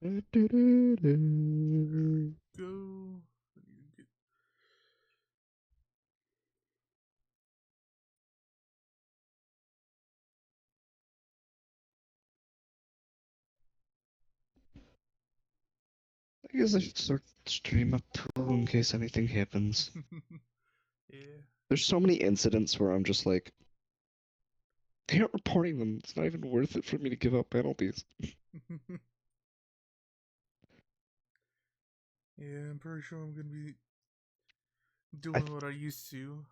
Go. I guess I should start stream up too in case anything happens. Yeah. There's so many incidents where I'm just like, they aren't reporting them. It's not even worth it for me to give out penalties. Yeah, I'm pretty sure I'm gonna be I doing what I used to.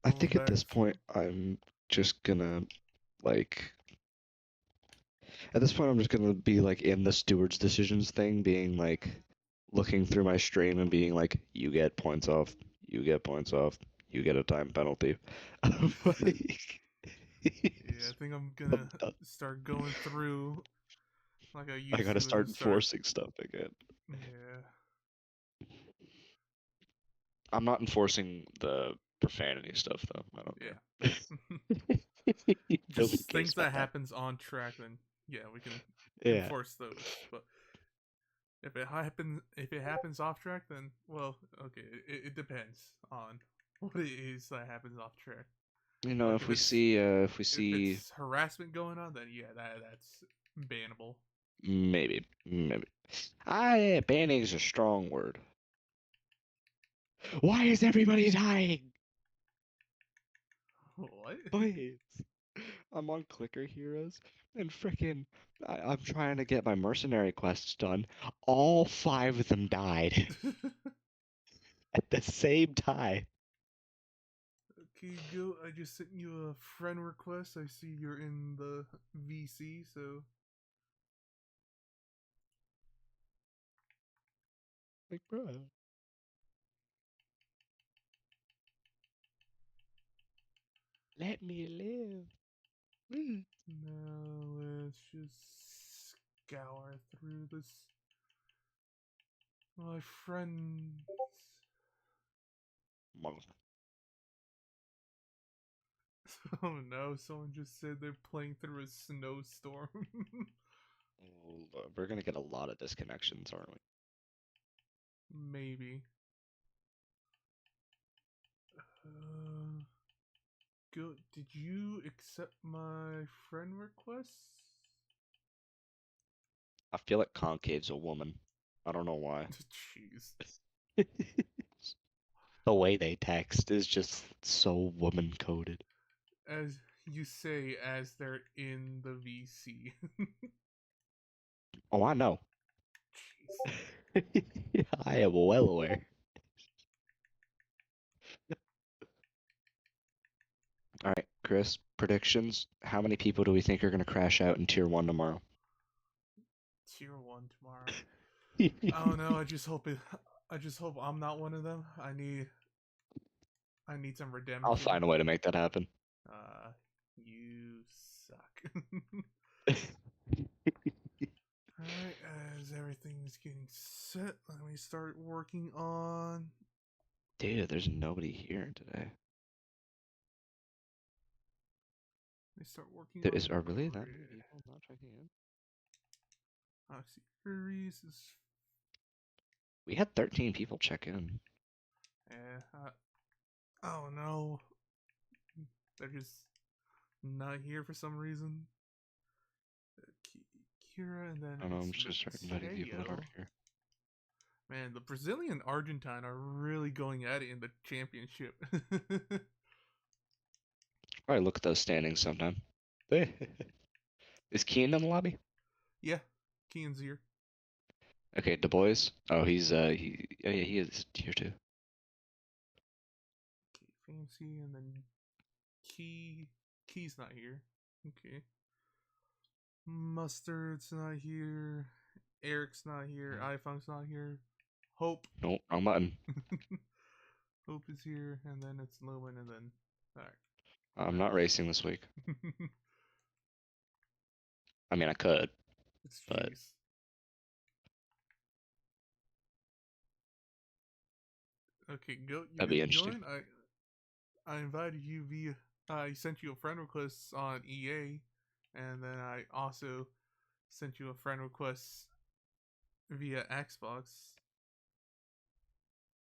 I Going think at back this to. point I'm just gonna like at this point I'm just gonna be like in the steward's decisions thing, being like looking through my stream and being like, you get points off, you get points off, you get a time penalty. Like, Yeah, I think I'm gonna start going through like I I used gotta to and start just start. enforcing stuff again. Yeah. I'm not enforcing the profanity stuff though. I don't Yeah. care. Nobody Just cares things that about that. happens on track, then yeah, we can Yeah. enforce those. But if it happens off track, then well, okay, it depends on what it is that happens off track. You know, Like if we see if it's harassment going on, then yeah, that's bannable. maybe. Banning is a strong word. Why is everybody dying? What? Please. I'm on Clicker Heroes and frickin' I'm trying to get my mercenary quests done. All 5 of them died at the same time. Okay, go. I just sent you a friend request. I see you're in the VC, so Like, bro, let me live. Mm. now let's just scour through this. My friends. Monk. Oh no, someone just said they're playing through a snowstorm. We're gonna get a lot of disconnections, aren't we? Maybe. Uh, go. Did you accept my friend request? I feel like Concave's a woman. I don't know why. Jeez. The way they text is just so woman coded. As you say, as they're in the VC. Oh, I know. Jeez. I am well aware. All right, Chris, predictions. How many people do we think are going to crash out in Tier 1 tomorrow? Tier 1 tomorrow. I don't know. I just hope I'm not one of them. I need some I'll redemption. find a way to make that happen. Uh, you suck. Alright, as everything's getting set, let me start working on. Dude, there's nobody here today. Let me start working There on. are really that many people not checking in? Series is. We had 13 people check in. Yeah. Oh no. They're just not here for some reason. Kira, and then I don't know, I'm it's just start inviting people that aren't Mateo. here. Man, the Brazilian Argentine are really going at it in the championship. Probably look at those standings sometime. Is Keen in the lobby? Yeah, Kian's here. Okay, Du Bois. Oh, yeah, he is here too. Okay, Fancy, and then Key's not here. Okay. Mustard's not here. Eric's not here. iFunk's not here. Hope. Nope, wrong button. Hope is here, and then it's Lumen, and then. Alright. I'm not Nice. racing this week. I mean, I could, It's but jeez. Okay, go. You that'd be can interesting. join. I invited you via. I sent you a friend request on EA, and then I also sent you a friend request via Xbox.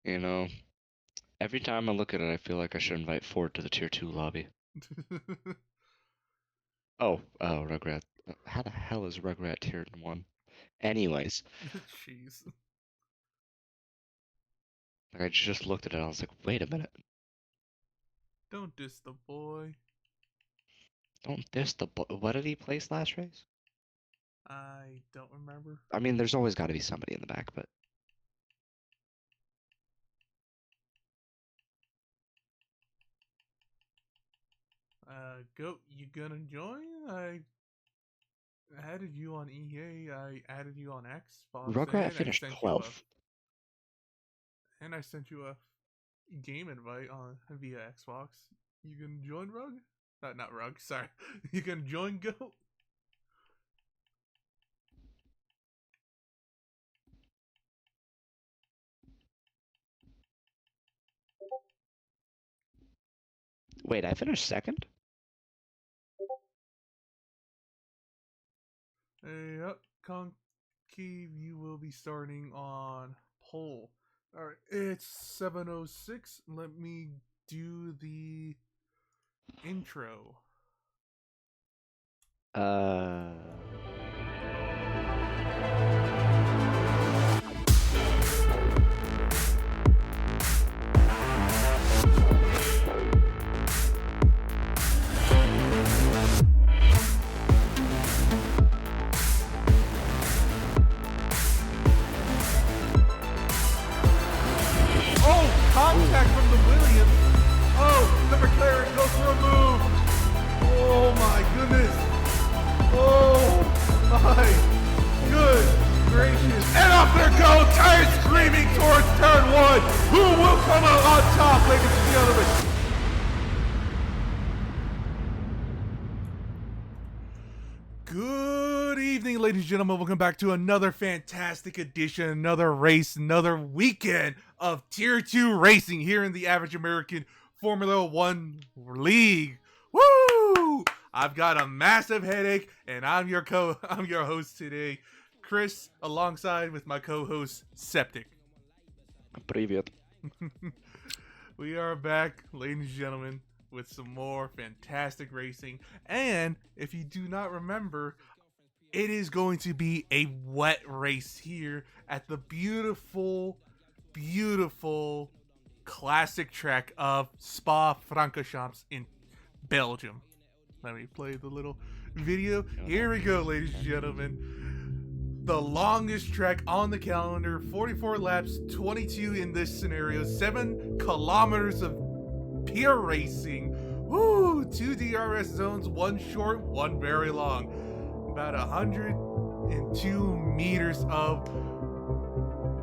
You know, every time I look at it, I feel like I should invite Ford to the Tier 2 lobby. Oh, Rugrat. How the hell is Rugrat Tier 1? Anyways, Jeez. like I just looked at it, I was like, wait a minute. Don't diss the boy. Don't diss the what did he place last race? I don't remember. I mean, there's always got to be somebody in the back, but Goat, you gonna join? I added you on EA. I added you on Xbox, Rugrat finished 12th. And I sent you a game invite on via Xbox. You gonna join Rug? Not Rug. Sorry. You gonna join Goat? Wait, I finished second? Yep, Concave, you will be starting on pole. Alright, it's 7:06. Let me do the intro. Contact from the Williams. Oh, the McLaren goes for a move. Oh my goodness. Oh my good gracious. And up there go. Tires screaming towards turn one. Who will come out on top, ladies and gentlemen? Good evening, ladies and gentlemen. Welcome back to another fantastic edition, another race, another weekend of Tier 2 racing here in the Average American Formula 1 League. Woo! I've got a massive headache, and I'm your host today, Chris, alongside with my co-host, Septic. Привет. We are back, ladies and gentlemen, with some more fantastic racing. And if you do not remember, it is going to be a wet race here at the beautiful classic track of Spa-Francorchamps in Belgium. Let me play the little video. Here we go, ladies and gentlemen. The longest track on the calendar, 44 laps, 22 in this scenario, 7 kilometers of pure racing. Woo! 2 DRS zones, 1 short, 1 very long. About 102 meters of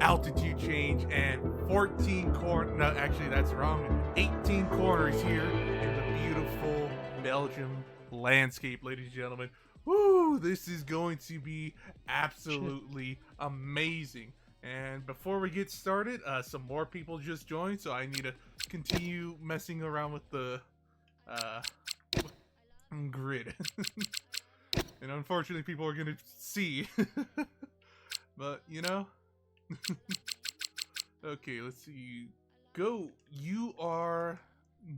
altitude change and 18 corners here in the beautiful Belgium landscape, ladies and gentlemen. Woo! This is going to be absolutely amazing. And before we get started, some more people just joined, so I need to continue messing around with the grid. And unfortunately, people are gonna see. But, you know. Okay, let's see. Go. You are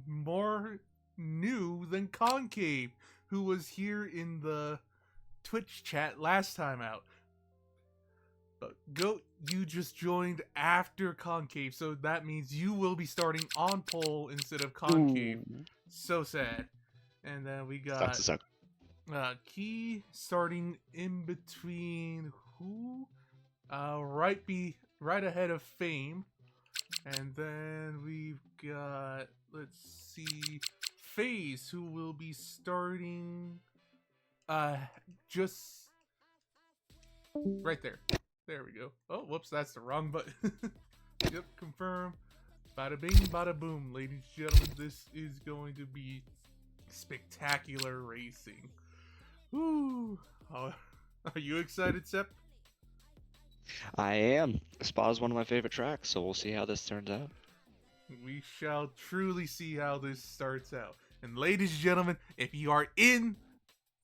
more new than Concave, who was here in the Twitch chat last time out. But Goat, you just joined after Concave, so that means you will be starting on pole instead of Concave. Ooh. So sad. And then we got Key starting in between who? Right ahead of Fame. And then we've got, let's see, FaZe, who will be starting just right there. There we go. Oh, whoops, that's the wrong button. Yep, confirm. Bada bing, bada boom. Ladies and gentlemen, this is going to be spectacular racing. Woo! Are you excited, Sep? I am. Spa is one of my favorite tracks, so we'll see how this turns out. We shall truly see how this starts out. And ladies and gentlemen, if you are in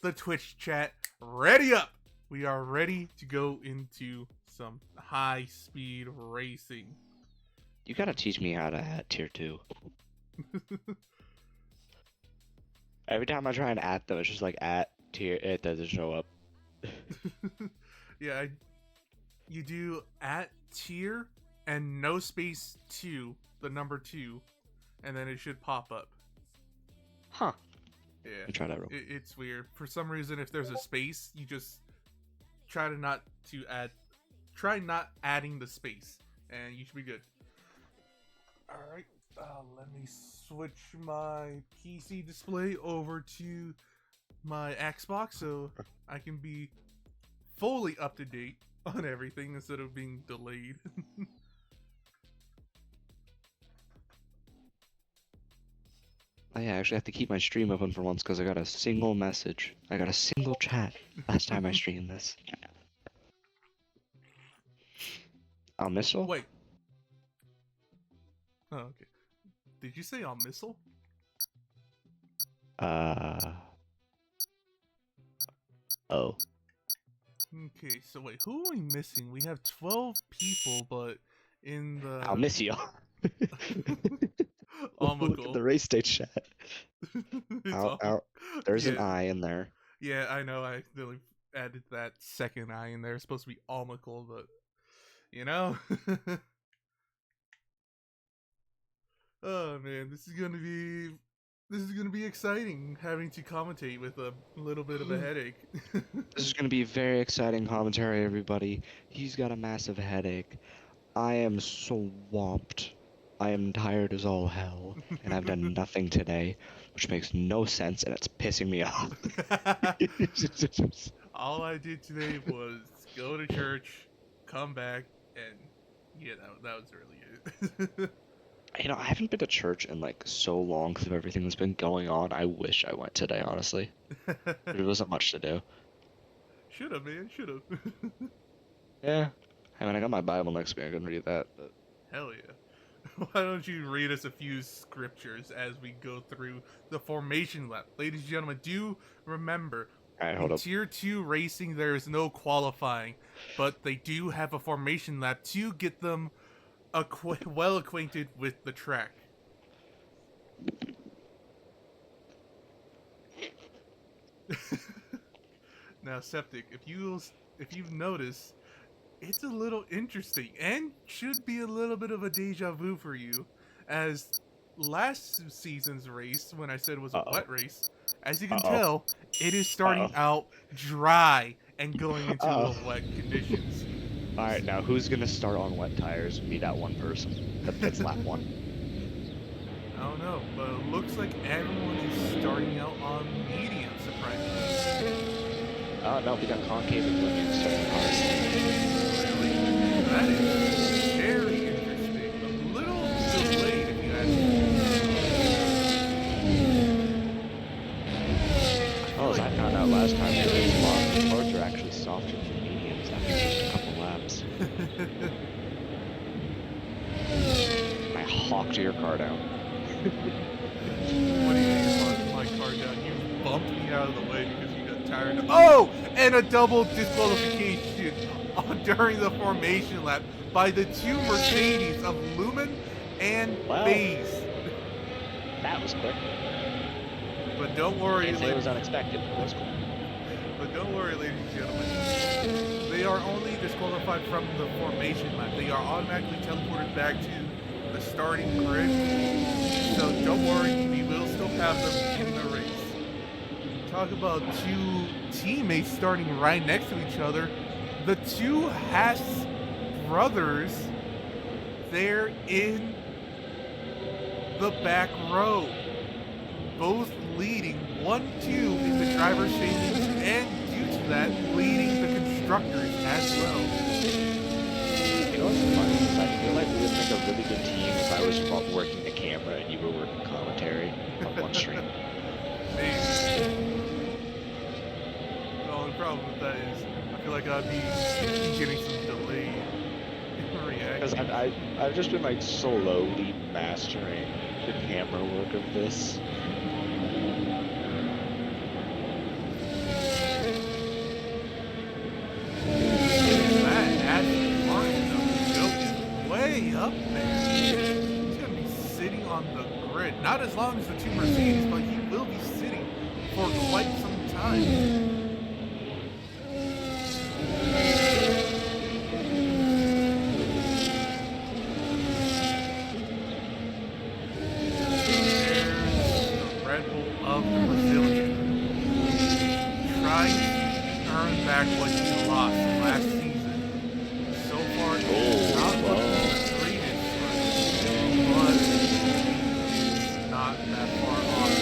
the Twitch chat, ready up! We are ready to go into some high-speed racing. You gotta teach me how to add tier 2. Every time I try and add them, it's just like at tier, it doesn't show up. Yeah, you do at tier and no space 2, the number 2, and then it should pop up. Huh. Yeah. Let me try that real quick. It's weird. For some reason, if there's a space, you just try not adding the space, and you should be good. Alright, let me switch my PC display over to my Xbox so I can be fully up to date on everything instead of being delayed. Oh yeah, I actually have to keep my stream open for once because I got a single message. I got a single chat last time I streamed this. Missile? Wait. Oh, okay. Did you say on missile? Oh. Okay, so wait, who are we missing? We have 12 people, but in the... I'll miss you. Look at the race state chat. There's an I in there. Yeah, I know. I accidentally added that second I in there. It's supposed to be almical, but you know. Oh man, this is gonna be exciting. Having to commentate with a little bit of a headache. This is gonna be very exciting commentary, everybody. He's got a massive headache. I am swamped. I am tired as all hell, and I've done nothing today, which makes no sense, and it's pissing me off. All I did today was go to church, come back, and yeah, that was really it. You know, I haven't been to church in like so long because of everything that's been going on. I wish I went today, honestly. There wasn't much to do. Should've, man, should've. Yeah. I mean, I got my Bible next to me. I can read that. But... Hell yeah. Why don't you read us a few scriptures as we go through the formation lap? Ladies and gentlemen, do remember, Alright, hold in up. Tier 2 racing, there is no qualifying, but they do have a formation lap to get them well acquainted with the track. Now, Septic, if you've noticed, it's a little interesting and should be a little bit of a deja vu for you, as last season's race, when I said it was a wet race, as you can tell, it is starting out dry and going into wet conditions. Alright, now who's gonna start on wet tires and beat out one person that gets lap 1? I don't know, but it looks like everyone is starting out on medium, surprisingly. Oh no, we got concave and linear starting cars. Really? That is very interesting. A little delayed, if you ask me. Oh, as I found out last time, the cars are actually softer than mediums after just a couple laps. I hawked your car down. What do you mean you hawked my car down? You bumped me out of the way because you got tired. Oh! And a double disqualification during the formation lap by the two Mercedes of Lumen and FaZe. That was quick. But don't worry, It was unexpected, but it was cool. But don't worry, ladies and gentlemen. They are only disqualified from the formation lap. They are automatically teleported back to the starting grid. So don't worry, we will still have them in the race. Talk about two teammates starting right next to each other. The two Haas brothers, they're in the back row. Both leading 1-2 in the driver's standings, and due to that, leading the constructors as well. You know what's funny is I feel like we would make a really good team if I was working the camera and you were working commentary on one stream. The only problem with that is I feel like I'd be getting some delay in reaction. Because I've just been like slowly mastering the camera work of this. That Not as long as the two Mercedes, but he will be sitting for quite some time. Of the Brazilian, trying to earn back what he lost last season. So far, not looking the greatest, but not that far off.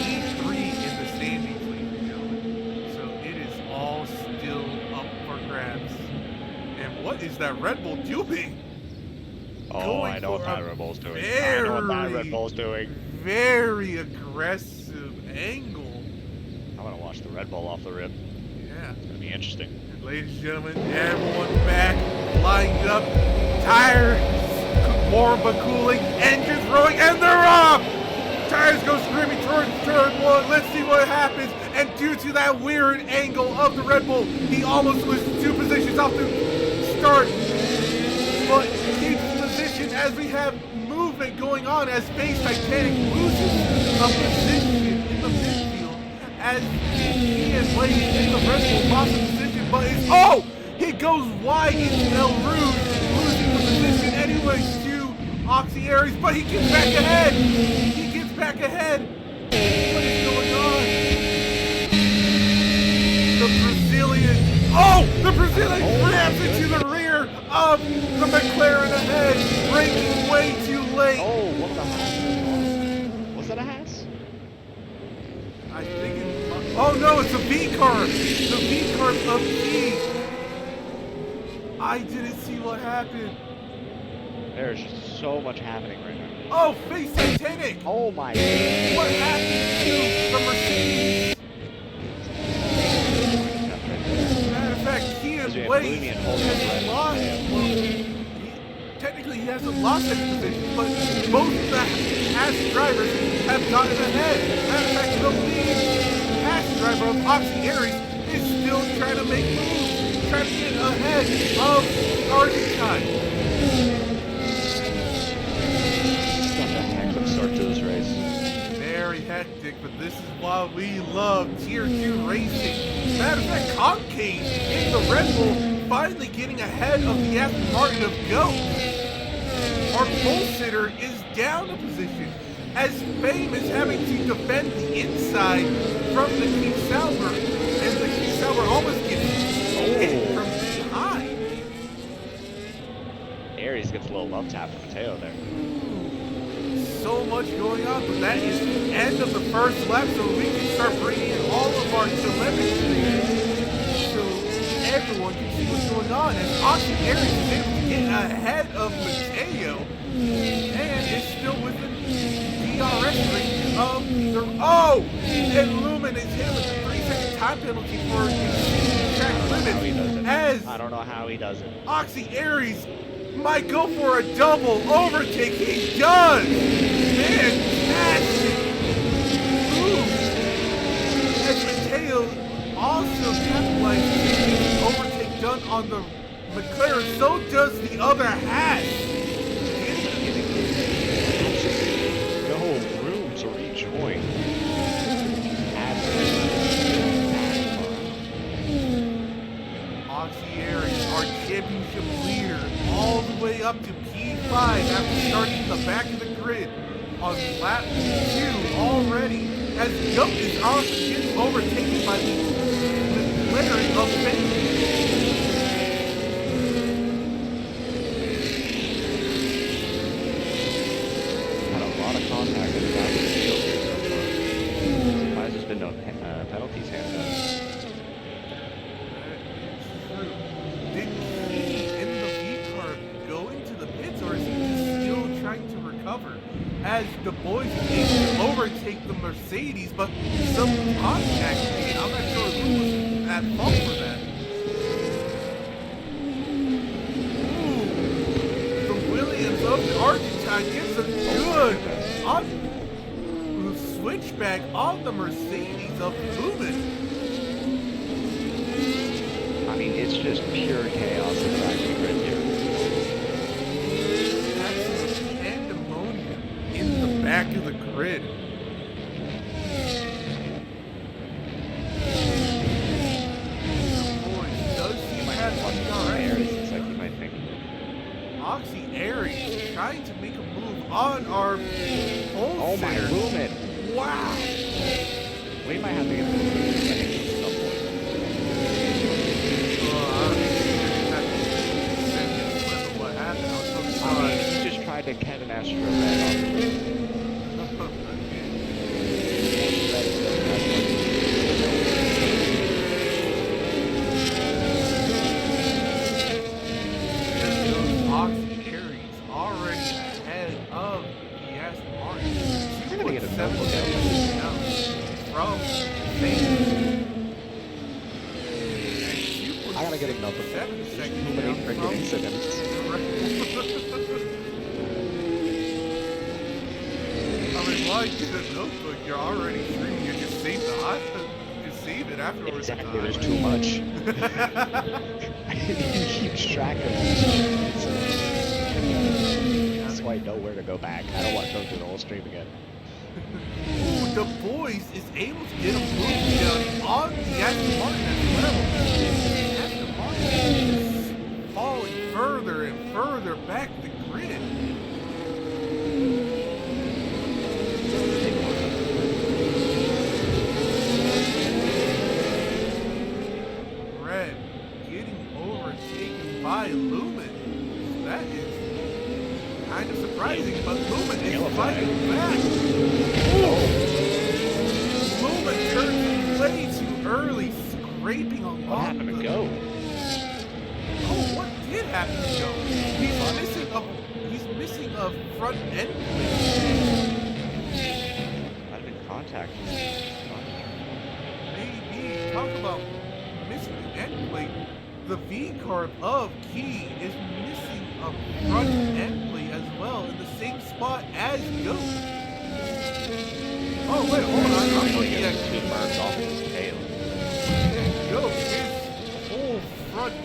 E3 in the standings, ladies and gentlemen. So it is all still up for grabs. And what is that Red Bull doing? Oh, I know what that Red Bull's doing. I know what that Red Bull's doing. Very aggressive angle. I want to watch the Red Bull off the rip. Yeah. It's going to be interesting. And ladies and gentlemen, everyone back, lined up, tires warm but cooling, engines rolling, and they're off! Tires go screaming towards turn one. Let's see what happens. And due to that weird angle of the Red Bull, he almost loses 2 positions off the start. But keeps position as we have movement going on as Space Titanic loses a position in the midfield as he is waiting in the Red Bull lost a position, but it's, oh! He goes wide into El Rouge, losing the position anyways to Oxy Aries, but he gets back ahead! He gets back ahead! What is going on? The Brazilian, oh! The Brazilian grabs into the rear of the McLaren ahead, braking way too late. Oh, one of the Haas. Was that a Haas? I think it, oh no, it's a V car. The V car of P. I didn't see what happened. There's just so much happening right now. Oh, face Titanic. Oh my God. What happened to the Mercedes? Matter of fact, Kian Wade has lost. Technically, he hasn't lost any position, but both of the Haas drivers have gotten ahead. Matter of fact, the lead Haas driver of Oxy Aries is still trying to make moves, trying to get ahead of Argentine. Such a hectic start to this race. Very hectic, but this is why we love Tier 2 racing. Matter of fact, Concave in the Red Bull finally getting ahead of the Aston Martin of GOAT. Our pole sitter is down a position as Fame is having to defend the inside from the King Sauber, and the King Sauber almost gets hit from behind. Aries gets a little love tap from Mateo there. So much going on, but that is the end of the first lap, so we can start bringing in all of our telemetry so everyone can see what's going on. And Oxy Aries is able to get ahead of Mateo, and is still within DRS range of the... Oh! And Lumen is hit with a 3-second time penalty for exceeding track limits. As I don't know how he does it. Oxy Aries might go for a double overtake. He does! Fantastic! Ooh. As Mateo also capitalizes the overtake done on the McLaren, so does the other Haas. No room to rejoin. Oxy Aries, our championship leader, all the way up to P5 after starting in the back of the grid on lap 2 already, as GOAT is also getting overtaken by the McLaren of Fame. Had a lot of contact in the back of the field here so far. Surprised there's been no penalties handed out. Did he in the V car go into the pits, or is he just still trying to recover? As the boys are able to overtake the Mercedes, but some contact made. I'm not sure who was at fault for that. Ooh, the Williams of the Argentine gets a good switchback on the Mercedes of Lumen. I mean, it's just pure chaos in the back of the grid here. Absolute pandemonium in the trying to make a move on our home Oh my center. Lumen! Wow. We might have to get this at some point. What happened? I was so I sorry. mean, he just tried to get an extra red on the already ahead of the Aston Martin. I'm gonna get a notebook out. From I gotta get a notebook. 7 seconds Too many down freaking from incidents. I mean, why get a notebook? You're already free. You just save the hot. Just save it afterwards. Exactly, there's too much. I didn't keep track of it. So I know where to go back. I don't want to go through the whole stream again. Ooh, the boys is able to get a move down on the Aston Martin as well. The Aston Martin is falling further and further back the grid. Red getting overtaken by Lumen. That is kind of surprising, but Lumen is fighting back. Lumen turned way too early, scraping along What happened to the... go? Oh, what did happen to go? He's missing a front end. Might have been contact. Maybe. Talk about missing an end plate. The V-carb of Key is missing a front end plate as well in the same spot as Go. Oh, wait, hold on. I'm looking at two birds off his tail. Go. His whole front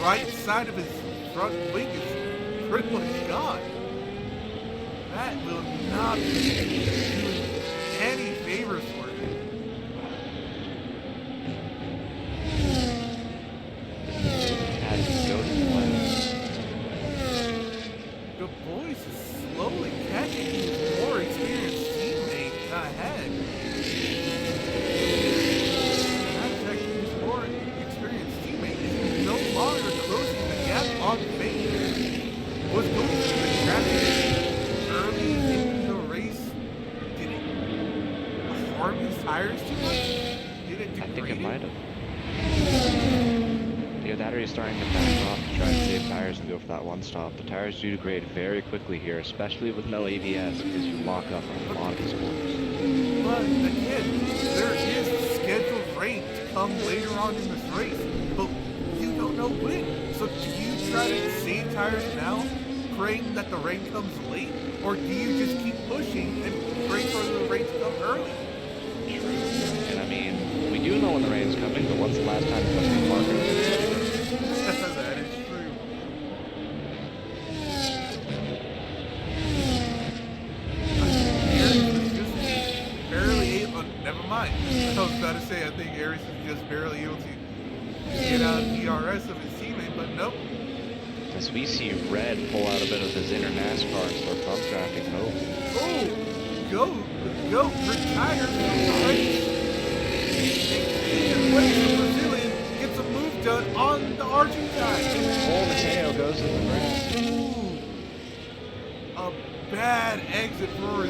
right side of his front wing is pretty much gone. That will not be doing any favors for him. Had to go to play. The boys is slowly catching his more experienced teammate ahead. His more experienced teammate is no longer closing the gap on Baker. Was going through the traffic early in the race. Did it harm his tires too much? Did it degrade I think it might it? have. Either that or he's starting to back off to try to save tires and go for that one stop. The tires do degrade very quickly here, especially with no ABS, because you lock up on a lot of these corners. But again, there is a scheduled rain to come later on in this race, but you don't know when. So do you try to save tires now, praying that the rain comes late, or do you just keep pushing and pray for the rain to come early? True. And I mean, we do know when the rain's coming, but when's the last time you went to the market? That is true. Aries is just barely able. Never mind. I was about to say I think Aries is just barely able to get out of DRS of his teammate, but nope. As we see Red pull out a bit of his inner NASCAR and start pump drafting hope. Oh, go, retires from the race. And West, the Brazilian, gets a move done on the Argentine. Oh, Mateo goes in the grass. A bad exit for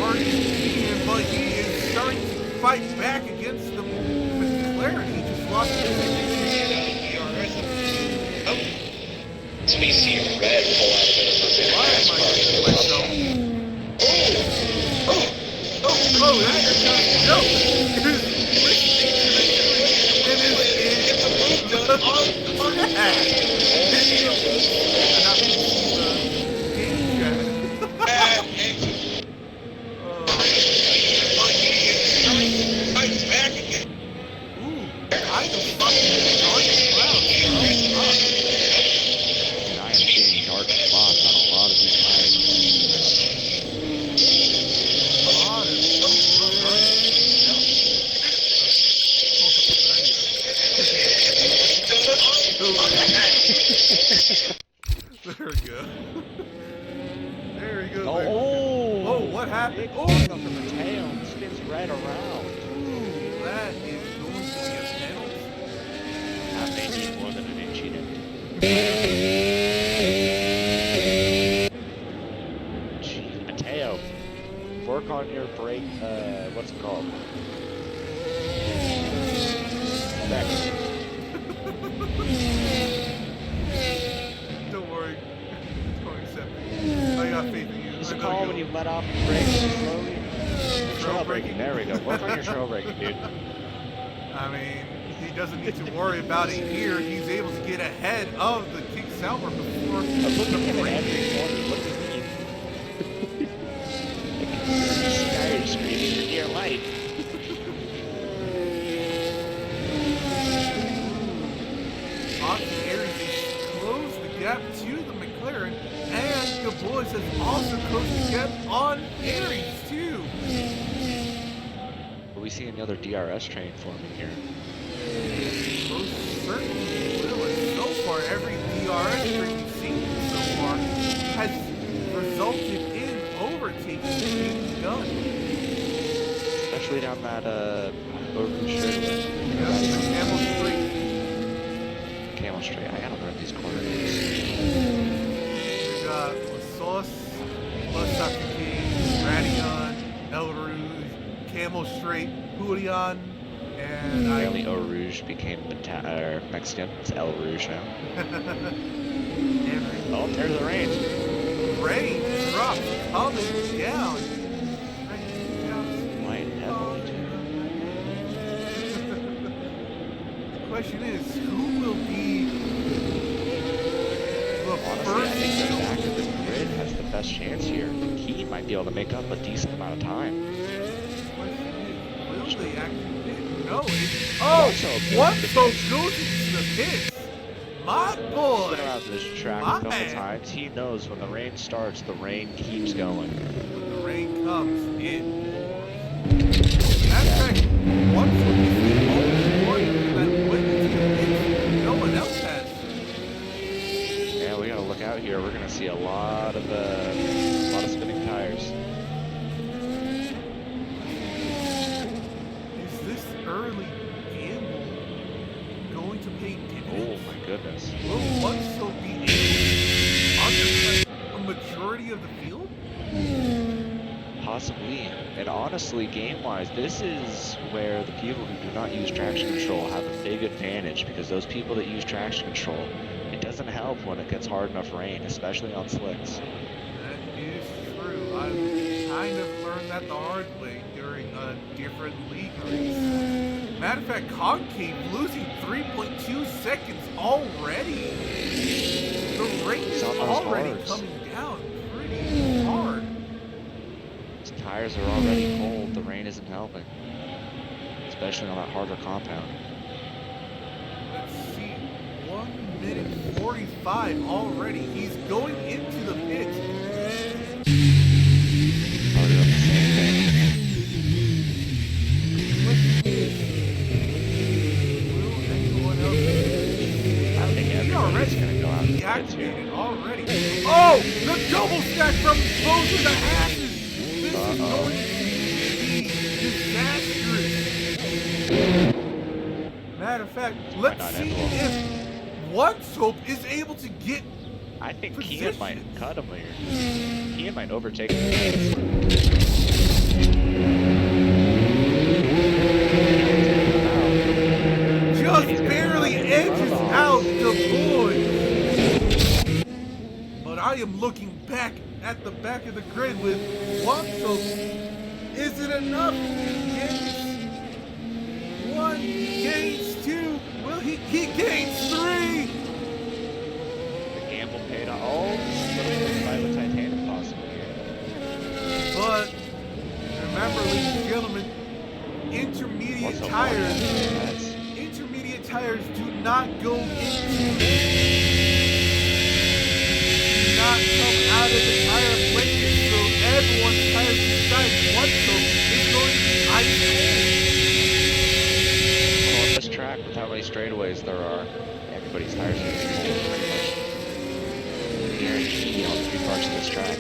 Argentinian, but he is starting to fight back against the McLaren. He just lost his So we see Red pull out a bit of his inner NASCAR. Oh, that's no. It's a move done on that. Bad exit. Fights back again. Ooh, I just fucking dark clouds. And I am seeing dark spots on a lot of these tires. There we go. happened? Big Oh, hard up from Mateo and spins right around. that is going to be a penalty. That may need more than an inch in it. Jeez, Mateo, work on your brake, what's it called? Specs. Don't worry. Don't accept it. I got faith in you. What's I it know called when you'll- you let off the brakes slowly? Trail braking. braking, there we go. Work on your trail braking, dude. I mean, he doesn't need to worry about it here. He's able to get ahead of the King Sauber before But look at him the in every corner. Look at him. This guy is screaming for dear life. Austin Aries has closed the gap to the McLaren, and the boys has also closed the gap on Aries too. Are we seeing another DRS train forming here? Most certainly will, and so far every DRS train we've seen so far has resulted in overtaking being done. Especially down that, over straightaway. That's the Camel Street. Camel Straight. I gotta learn these corners. We got Lasos, Lasaki, Radion, El Rouge, Camel Straight, Julian, and Apparently Eau Rouge became Mexican. It's El Rouge now. Oh, there's the rain. Rain drops coming down. Quite heavily, too. The question is, who will be the Honestly, I think the first? back of the grid has the best chance here. He might be able to make up a decent amount of time. Will they actually hit? No. Oh, what? So goes into the pits. My boy. Been around this track My a couple man. times. He knows when the rain starts, the rain keeps going. When the rain comes, it pours. Matter of fact, once is the only one that went into the pits. No one else has. Yeah, we gotta look out here. We're gonna see a lot of spinning tires. Is this early gamble going to pay Oh dividends? my goodness. Will Bledsoe be able to undercut a majority of the field? Possibly. And honestly, game-wise, this is where the people who do not use traction control have a big advantage, because those people that use traction control, it doesn't help when it gets hard enough rain, especially on slicks. That is true. I've kind of learned that the hard way during a different league race. Matter of fact, Concave losing 3.2 seconds already. The rain is It's on those already hards. coming down pretty hard. His tires are already cold, the rain isn't helping. Especially on that harder compound. Let's see. 1 minute 45 already. He's going into the pit. Probably doing the same thing. Will anyone else? I think everybody's gonna go out and pits here. Deactivated already. Oh, the double stack from both of the asses. This is going to be disastrous. Matter of fact, let's not see end well. if one soap is able to get. I think Kian Positions. might cut him here. Kian might overtake him. Just barely edges out the boys. But I am looking back at the back of the grid with one soap. Is it enough? Gains one, gains two. Will he gains three? The gamble paid off. Oh, little bit by the Titanic possibly here. But remember, ladies and gentlemen, intermediate What's a tires. That's Intermediate tires do not go into, do not come out of the tire blanket, so everyone's tires besides one soap is going to be ice well, on this track, with how many straightaways there are, everybody's tires are going to be cold pretty much. Guaranteed on 3 parts of this track.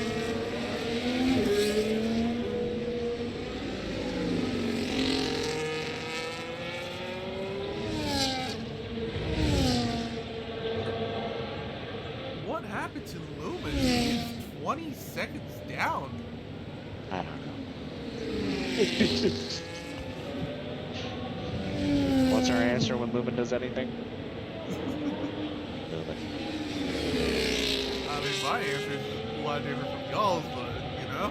to Lumen. He's 20 seconds down. I don't know. What's our answer when Lumen does anything? Lumen. I mean, my answer is a lot different from y'all's, but, you know.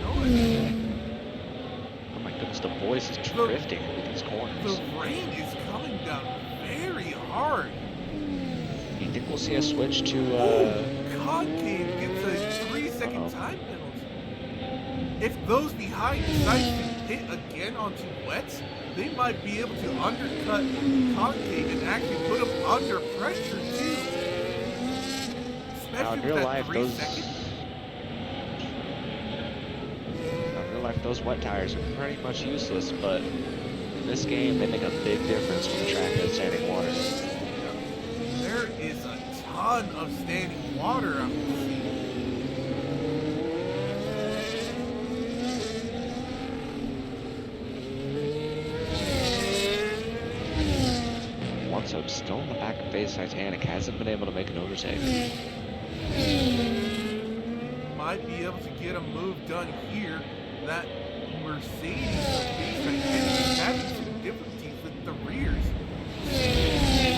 No, Oh my goodness, the voice is drifting into these corners. the rain is coming down very hard. You think we'll see a switch to, Concave gets a 3-second Uh-oh. time penalty. If those behind decide to hit again onto wets, they might be able to undercut Concave and actually put him under pressure too. now Especially in real with that life, 3 those... seconds. In real life, those wet tires are pretty much useless, but in this game, they make a big difference when the track has standing water. There is a ton of standing water I'm seeing. Once still in the back of phase Titanic, hasn't been able to make an overtake. Might be able to get a move done here. That Mercedes is having some difficulties with the rears.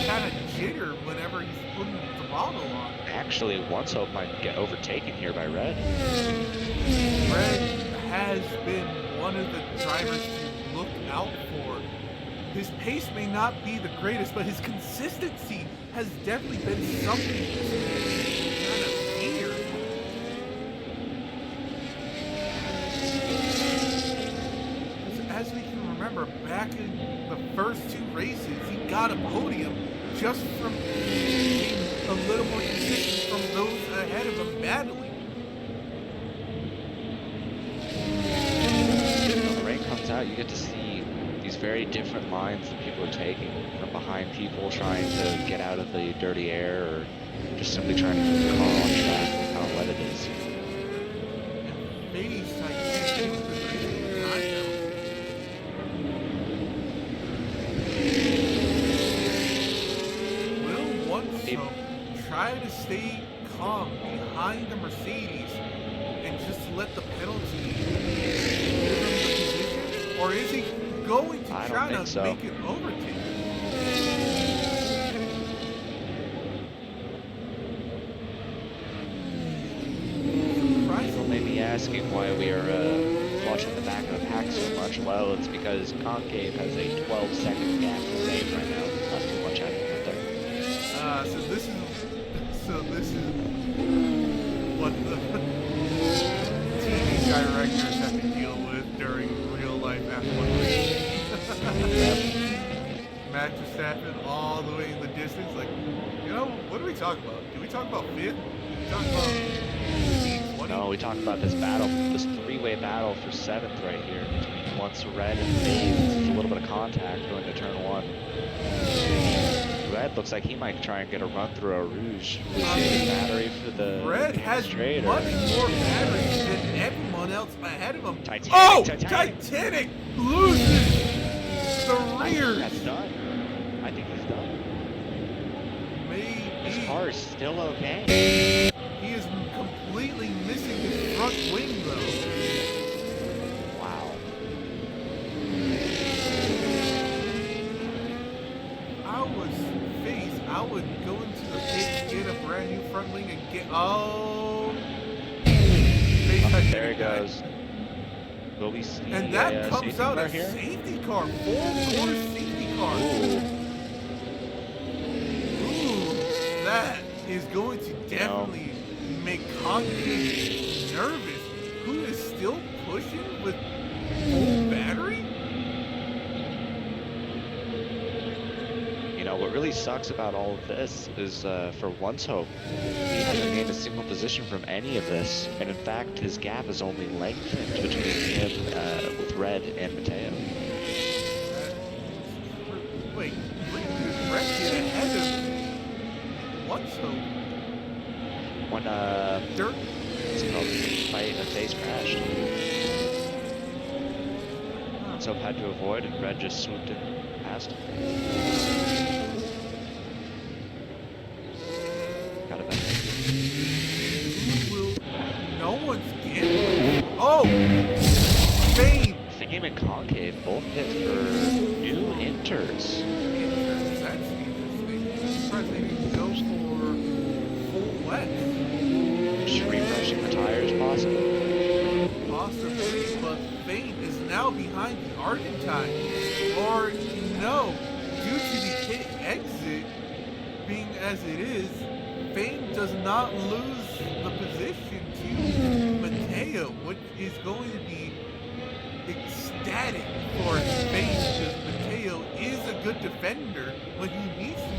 Kind of jitter whenever he's putting the throttle on. Actually, Once Hope might get overtaken here by Red. Red has been one of the drivers to look out for. His pace may not be the greatest, but his consistency has definitely been something to kind of fear. As we can remember, back in the first 2 races, he got a podium just from being a little more consistent from those ahead of him battling. When the rain comes out, you get to see these very different lines that people are taking from behind people trying to get out of the dirty air or just simply trying to keep the car on track with how wet it is. Face, I can't think of the time now. Will Once try to stay calm behind the Mercedes and just let the penalty give him the position? Or is he going to I don't try to think so. make an overtake? People may be asking why we are watching the back of the pack so much. Well, it's because Concave has a 12-second gap to save right now. Not too much happening out there. So this is what the TV directors have to deal with during real life F1 racing. Max Verstappen all the way in the distance, like, you know, what do we talk about? Do we talk about fifth? Do we talk about 20? No, we talked about this battle, this 3-way battle for 7th right here between Once Red and Dave. There's a little bit of contact going to turn 1. Red looks like he might try and get a run through a Rouge. Battery for the Red has straighter. much more batteries than everyone else ahead of him. Titanic, Oh! Titanic. Titanic loses the rear. That's done. I think he's done. Maybe. His car is still okay. He is completely missing his front wing, though. Wow. I would go into the pit, get a brand new front wing, and get. Oh. There he goes. Will we see And that comes safety out car a here? safety car, full-course safety car. Ooh, that is going to definitely make Concave nervous. Who is still pushing with full battery? You know, what really sucks about all of this is for Once Hope, he hasn't gained a single position from any of this, and in fact, his gap is only lengthened between him with Red and Mateo. Wait, did Red get ahead of Once Hope? When Dirt? it's called fight a face crashed. Once Hope had to avoid, and Red just swooped in past him. Concave both hit for new inters. That's interesting. I'm surprised they didn't go for full wet. Just refreshing the tires, possibly. Possibly, but Fane is now behind the Argentine. Or, no, due to the pit exit being as it is, Fane does not lose the position to Mateo, which is going to be ecstatic for Fane because Mateo is a good defender when he needs to be.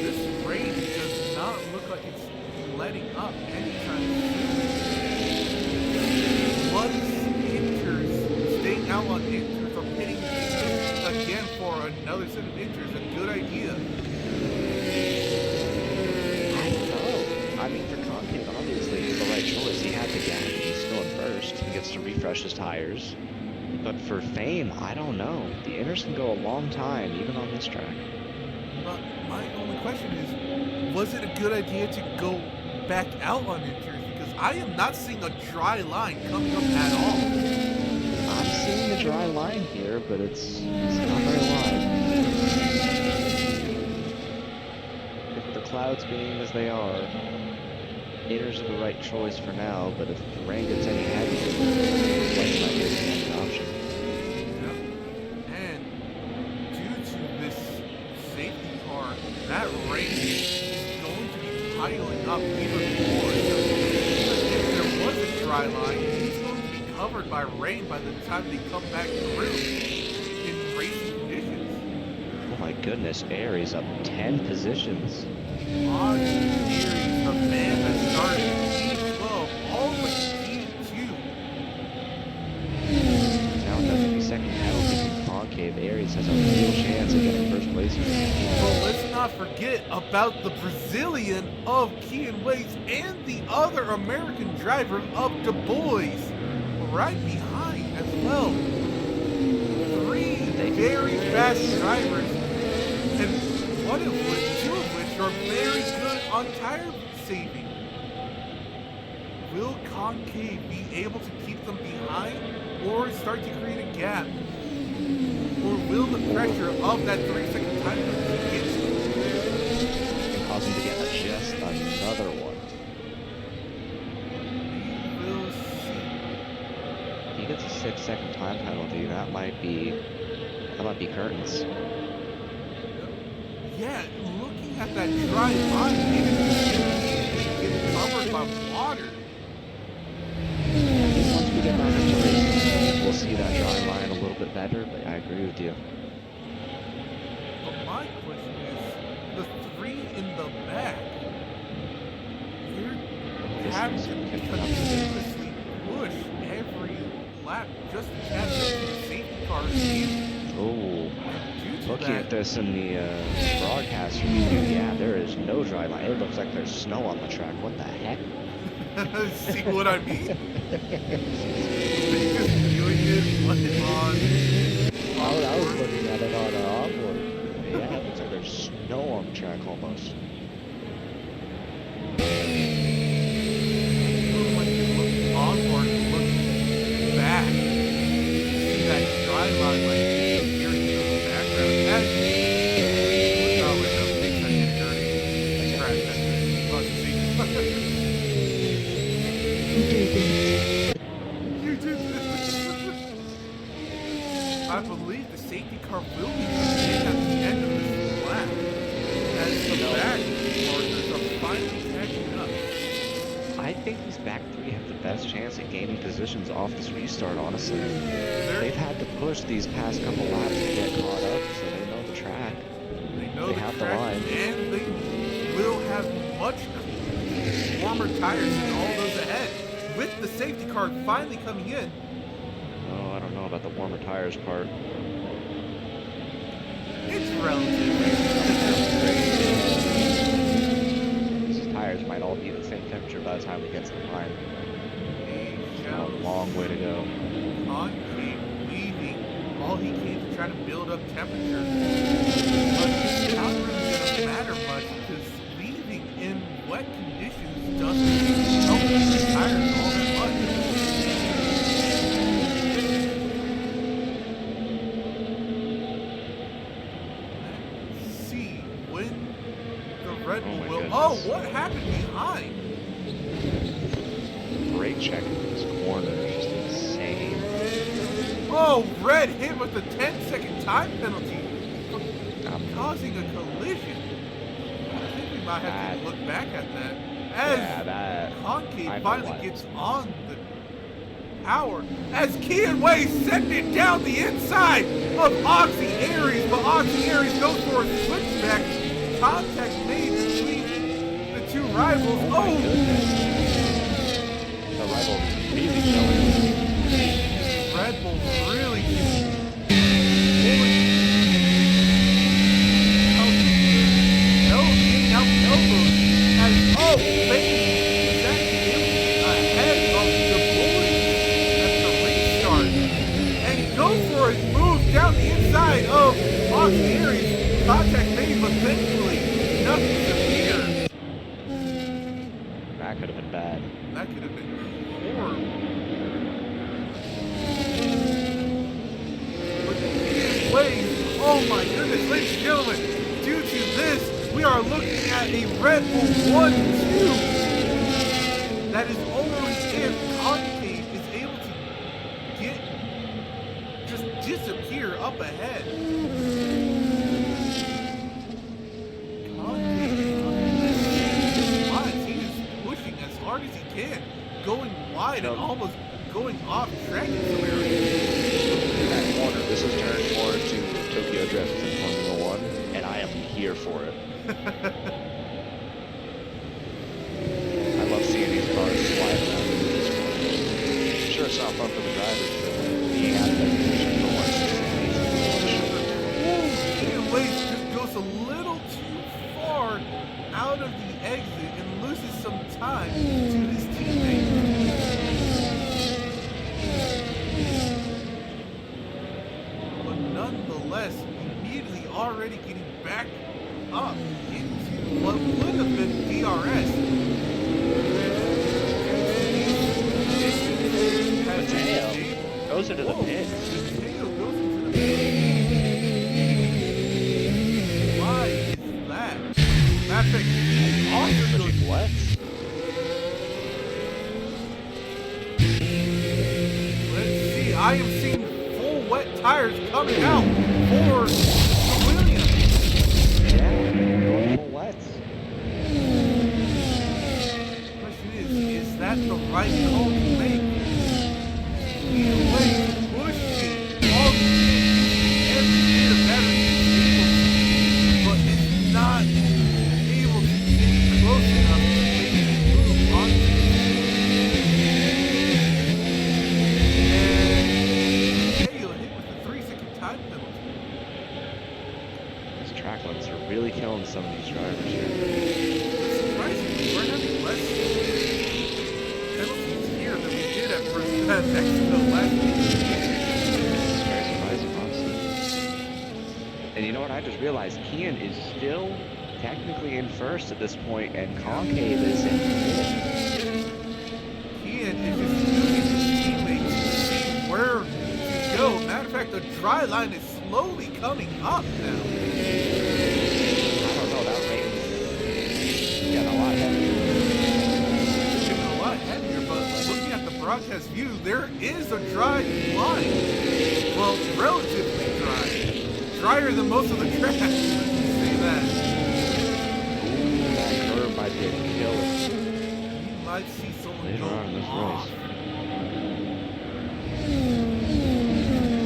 This rain does not look like it's letting up anytime soon. Was Inters staying out on Inters or pitting again for another set of Inters a good idea? I don't know. I mean, for Concave, obviously, it's the right choice. He had the gap. He's still in first. He gets to refresh his tires. But for Fame, I don't know. The inters can go a long time, even on this track. But my only question is, was it a good idea to go back out on Inters? Because I am not seeing a dry line coming up at all. I'm seeing the dry line here, but it's not very wide. With the clouds being as they are, inters are the right choice for now, but if the rain gets any heavier, whites might be the second option. Yep. And due to this safety car, that rain is going to be piling up even more. So even if there was a dry line, it's going to be covered by rain by the time they come back through in racing conditions. Oh my goodness, Aries up 10 positions. On Series, the man that started P12 all the way to P2. Now with that 50-second penalty from Concave, Aries has a real chance of getting first place here. But let's not forget about the Brazilian of Kian Waits and the other American driver of Du Bois right behind as well. Three very fast drivers, and two of which are very good on tire saving. Will Concave be able to keep them behind or start to create a gap? Or will the pressure of that 3-second time limit get to them? Cause him to get just another one. We will see. If he gets a 6-second time penalty, that might be curtains. Yeah, looking at that dry line, maybe it's getting covered by water. Once we get back into racing, we'll see that dry line a little bit better, but I agree with you. But my question is, the three in the back, they're having to continuously push every lap just to catch up to the safety cars. Oh, Due to looking that, at this in the broadcast review, yeah, there is no dry line. It looks like there's snow on the track. What the heck? see what I mean? They just doing it like I was looking at it on an onboard. Yeah, it looks like there's snow on the track almost. When you look onward, look back, see that dry line like appearing in the background. As oh, wait, no, things that get dirty. Scratch that. Let's see. You did this. I believe the safety car will be coming in at the end of this lap. As the back partners are finally catching up. I think these back three have the best chance at gaining positions off this restart, honestly. They've had to push these past couple laps to get caught up, so they know the track. They know They the have the track, line. and they will have much warmer tires than all those ahead. With the safety car finally coming in, Oh, I don't know about the warmer tires part. it's relative. These tires might all be the same temperature by the time we get to the line. A long way to go. Concave leaving all he can to try to build up temperature. But it's not really going to matter much because leaving in wet conditions doesn't Oh, what happened behind? Brake check in this corner is just insane. Oh, red hit with a 10-second time penalty for causing a collision. I think we might have to look back at that. As Concave finally gets on the power, as Kian Wei sent it down the inside of Oxy Aries, but Oxy Aries goes for a switchback. Contact made between the two rivals. Oh! The rival is really killing. Red Bull really elbows as baby is actually ahead of the bullet at the restart and go for a move down the inside of Oxy Aries. Contact made, but thankfully nothing severe. That could have been bad. That could have been horrible. But Waves, oh my goodness, ladies and gentlemen, due to this, we are looking at a Red Bull 1-2. That is only if Concave is able to just disappear up ahead. Hard as he can, going wide and almost going off track in some areas. That corner, this has turned more into Tokyo Drift than Formula 1, and I am here for it. I love seeing these cars slide around in these corners. I'm sure it's not fun for the drivers, but being out of that position for once is amazing to watch. Waze just goes a little too far out of the exit and loses some time to his teammate. But nonetheless, immediately already getting back up into what would have been DRS. Mateo goes into the pits. Mateo goes into the pits. Why is that? Matter of fact, also goes What? Let's see. I am seeing full wet tires coming out for Williams. Yeah, going full wet. The question is that the right call to make? Either way, pushing all every bit of battery is able to, but it's not able to get close enough to make it move on. Track limits are really killing some of these drivers here. Surprisingly, we're having less penalties here than we did at Mexico last week. It's very surprising, honestly. And you know what? I just realized Kian is still technically in first at this point, and Concave is in fifth. Kian is just using his teammates to see where to go. Matter of fact, the dry line is slowly coming up now. Getting a lot heavier. Getting a lot heavier, but looking at the broadcast view, there is a dry line. Well, relatively dry. Drier than most of the track. Let's say that. That curve might be a killer. You might see someone Later go on in this off. race.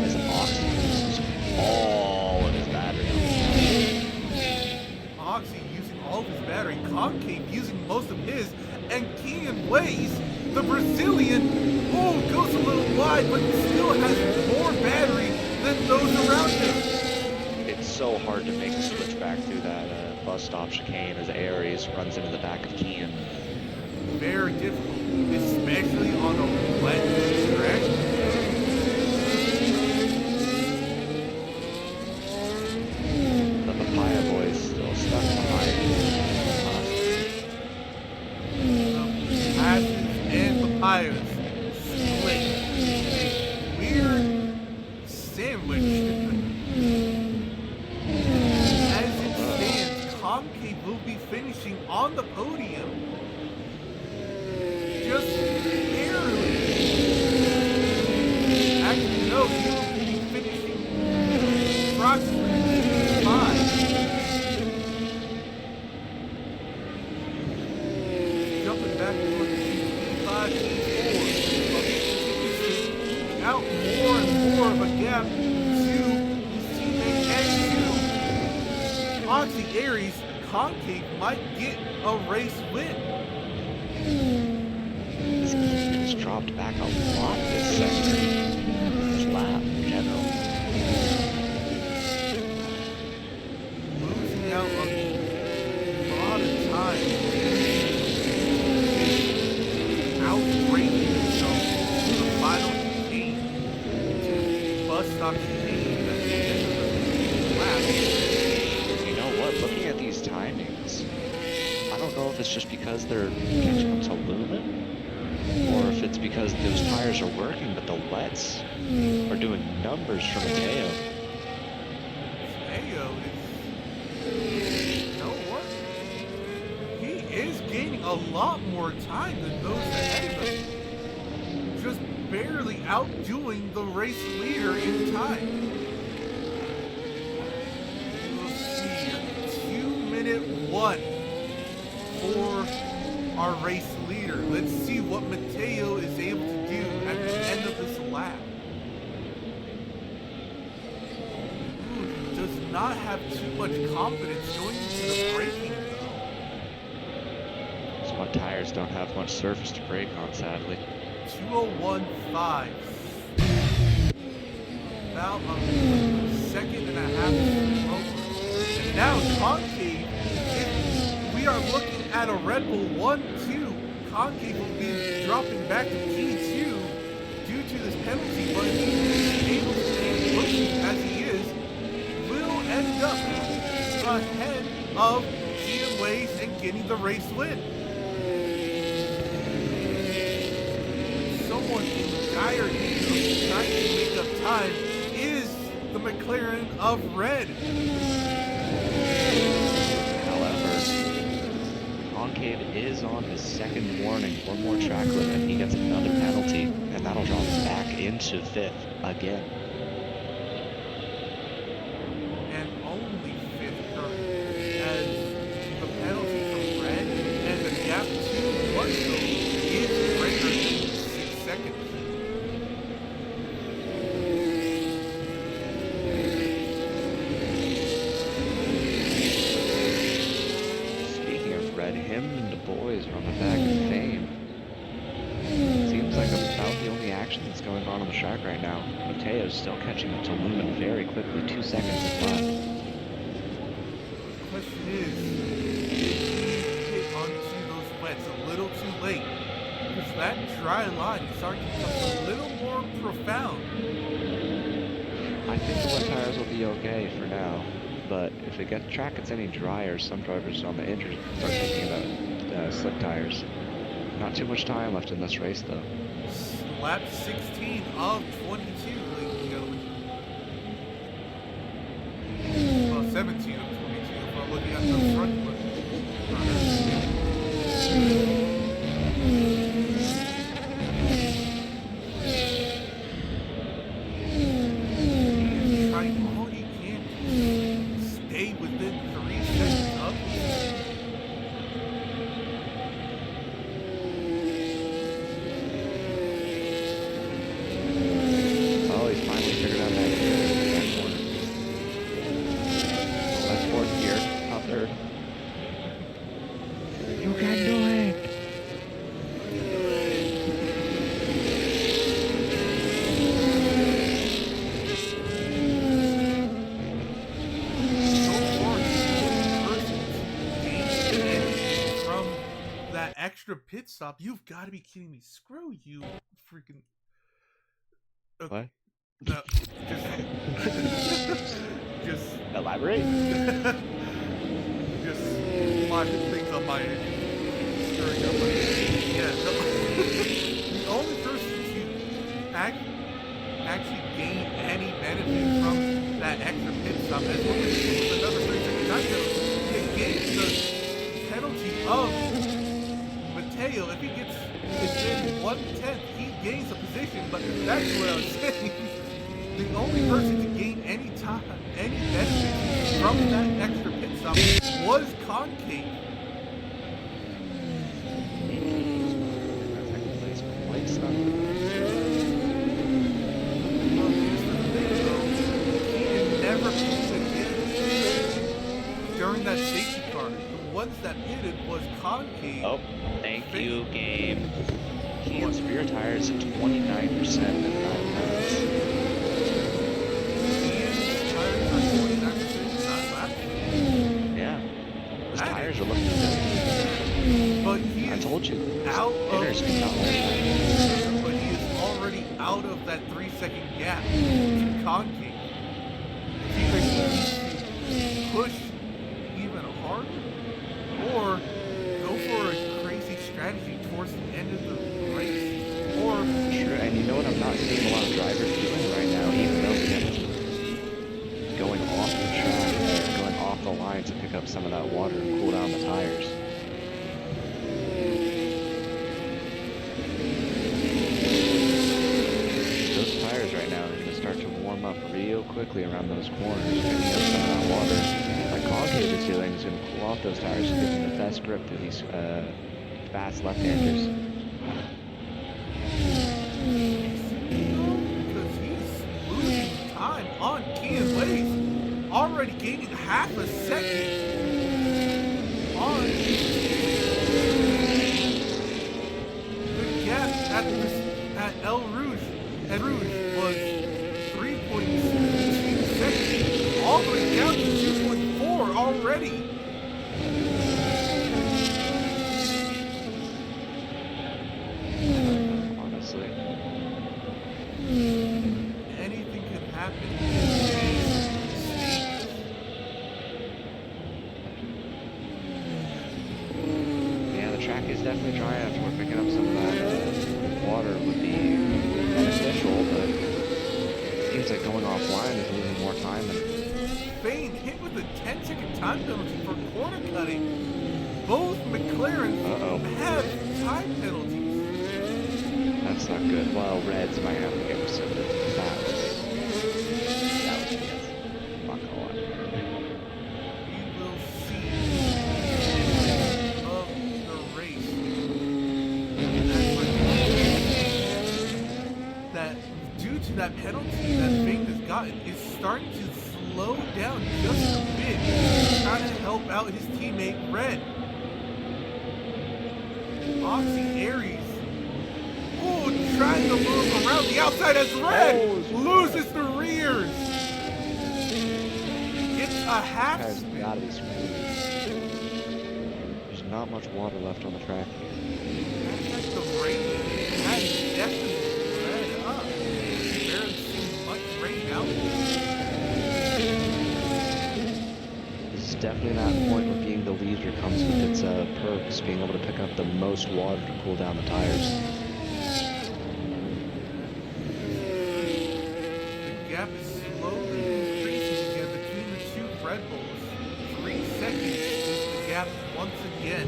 This Oxy uses all of his battery on this battery. Oxy using all of his battery, Concave using most of his, and Kian Waze, the Brazilian, goes a little wide, but still has more battery than those around him. It's so hard to make a switch back through that bus stop chicane as Aries runs into the back of Kian. Very difficult, especially on a wet track. The Papaya boys still stuck behind. Passes and papayas split. Weird sandwich. As it stands, Concave will be finishing on the he'll be finishing approximately 5. Jumping back to the 5, 4. Out more and more of a gap to his teammate and to Oxy Aries. Concave might get a race win. This has dropped back a lot this sector. This lap in general. Losing out a lot of time. Outraging himself to the final game to bust off the game at the end of the lap. You know what? Looking at these timings, I don't know if it's just because they're catching up to Lumen, or if it's because those tires are working, but the wets are doing numbers for Mateo. Mateo is, you know what? He is gaining a lot more time than those ahead of him. Just barely outdoing the race leader in time. We'll see, 2-minute 1 for our race leader. Let's see what Mateo is able to do at the end of this lap. Ooh, he does not have too much confidence going into the braking though. Squad tires don't have much surface to brake on, sadly. 2:01.5. About a second and a half slower. And now Concave, if we are looking at a Red Bull 1-2, Concave will be dropping back to P2 due to this penalty, but if he is able to stay pushing as he is, will end up ahead of GM Waves and getting the race win. Someone in dire need of trying to make up time is the McLaren of Red. However, Concave is on his second warning. One more track limit, he gets another penalty, and that'll drop him back into 5th again. And only 5th currently, as the penalty from Red and the gap to Bledsoe is greater than 6 seconds. Speaking of Red, him and the boys are on the back of fame. Seems like about the only action that's going on the track right now. Mateo's still catching up to Lumen very quickly, 2 seconds left. The question is, did he hit onto those wets a little too late? Because that dry line is starting to become a little more profound. I think the wet tires will be okay for now, but if the track gets any drier, some drivers on the injured start thinking about slick tires. Not too much time left in this race, though. Lap 16 of 22, ladies and gentlemen. Well, 17 of 22 if we're looking at the front runners. He's trying all he can to stay within 3 seconds of this. Oh, he's finally figured out that corner. Left fourth gear, not third. You can do it! Extra pit stop. You've got to be kidding me. Screw you, freaking. What? No, just Elaborate? just flashing things on my stirring up. Yeah, no. The only person to actually gain any benefit from that extra pit stop is when with another 30 second time to gain the penalty of Mateo. If he gets within 1/10, he gains a position, but that's what I was saying. the only person to gain any time, any benefit from that extra pit stop was Concave. Second place for Blake's up. Well, here's the thing, though. He had never pitted again during that safety car. The ones that pitted was Concave. Oh, thank you, game. Keane's rear tires at 29% in 9 laps. His tires are 29% not laps. Yeah, his That tires is- are looking good. But he I is told you, out Inners of can not hold that. but he is already out of that 3-second gap to Concave. He needs to push even harder or go for a crazy strategy towards the end of the race. Or Sure, and you know what I'm not seeing a lot of drivers doing right now, even though they're going off the track, going off the line to pick up some of that water and cool down the tires. Those tires right now are going to start to warm up real quickly around those corners, picking up some of that water. Like Concave is doing, is going to cool off those tires and give them the best grip to these fast left-handers. because he's losing time on Kian Ways, already gaining half a second on the gap at El Rouge. El Rouge was 3.2 seconds, all the way down to 2.4 already. Honestly. Anything can happen. Yeah, the track is definitely dry after we're picking up some of that water would be beneficial, but it seems like going offline is losing more time than Spain hit with a 10-second time penalty for corner cutting. Both McLarens have time penalties. that's not good. Well, Reds might have to get rescinded. That was BS. I'm not gonna lie. We will see of the race. That due to that penalty that Spain has gotten is starting to slow down just a bit, trying to help out his teammate Red. Oxy Aries. Ooh, trying to move around the outside as Red loses the rears. Gets a half Guys, spin. we gotta be smooth. There's not much water left on the track here. That's the rain has definitely spread up. Barely seen much rain out there. This is definitely that point where being the leader comes with its perks, being able to pick up the most water to cool down the tires. The gap is slowly increasing again between the two Red Bulls. 3 seconds is the gap once again.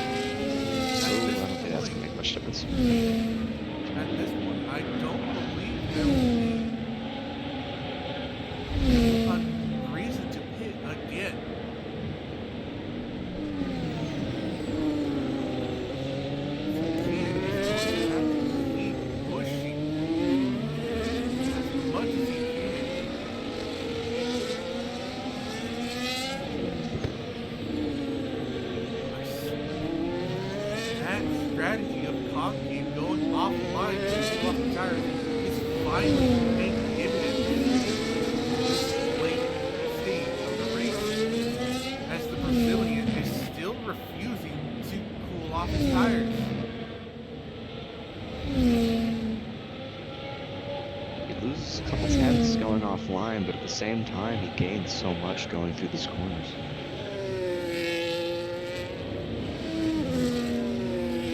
Ooh, I don't think that's gonna make much difference. At this point, I don't believe there will be a reason to hit again. Kian is going to have to keep pushing as much as he can. That strategy of Concave going offline to off the tires is finally paying dividends this late stage of the race, as the Brazilian is still refusing to cool off his tires. He loses a couple tenths going offline, but at the same time, he gains so much going through these corners.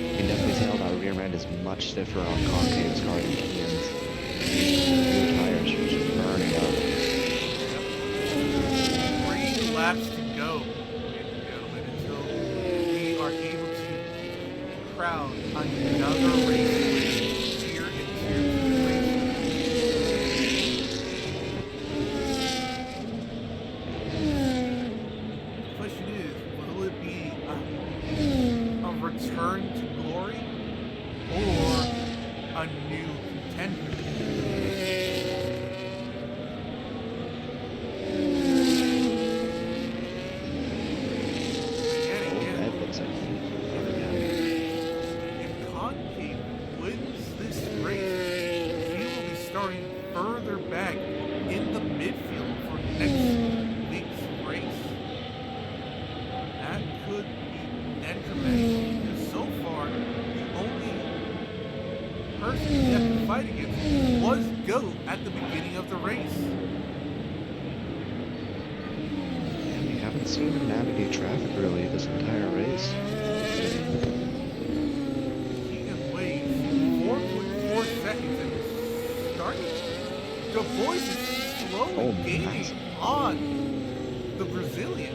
You can definitely tell that rear end is much stiffer on Concave's car than Kian's. The tires are just burning up. Great laps to go, ladies and gentlemen, until we are able to crown another race win here in Tier 2 racing. The question is, will it be a return to glory or a new contender? If Concave wins this race, he will be starting further back in the midfield for next week's race. That could be detrimental because so far the only person he had to fight against was Goat at the beginning of the race. And we haven't seen him navigate traffic really this entire race. Keegan Wade, 4.4 seconds and starting. The boys is slowly gaining on the Brazilian.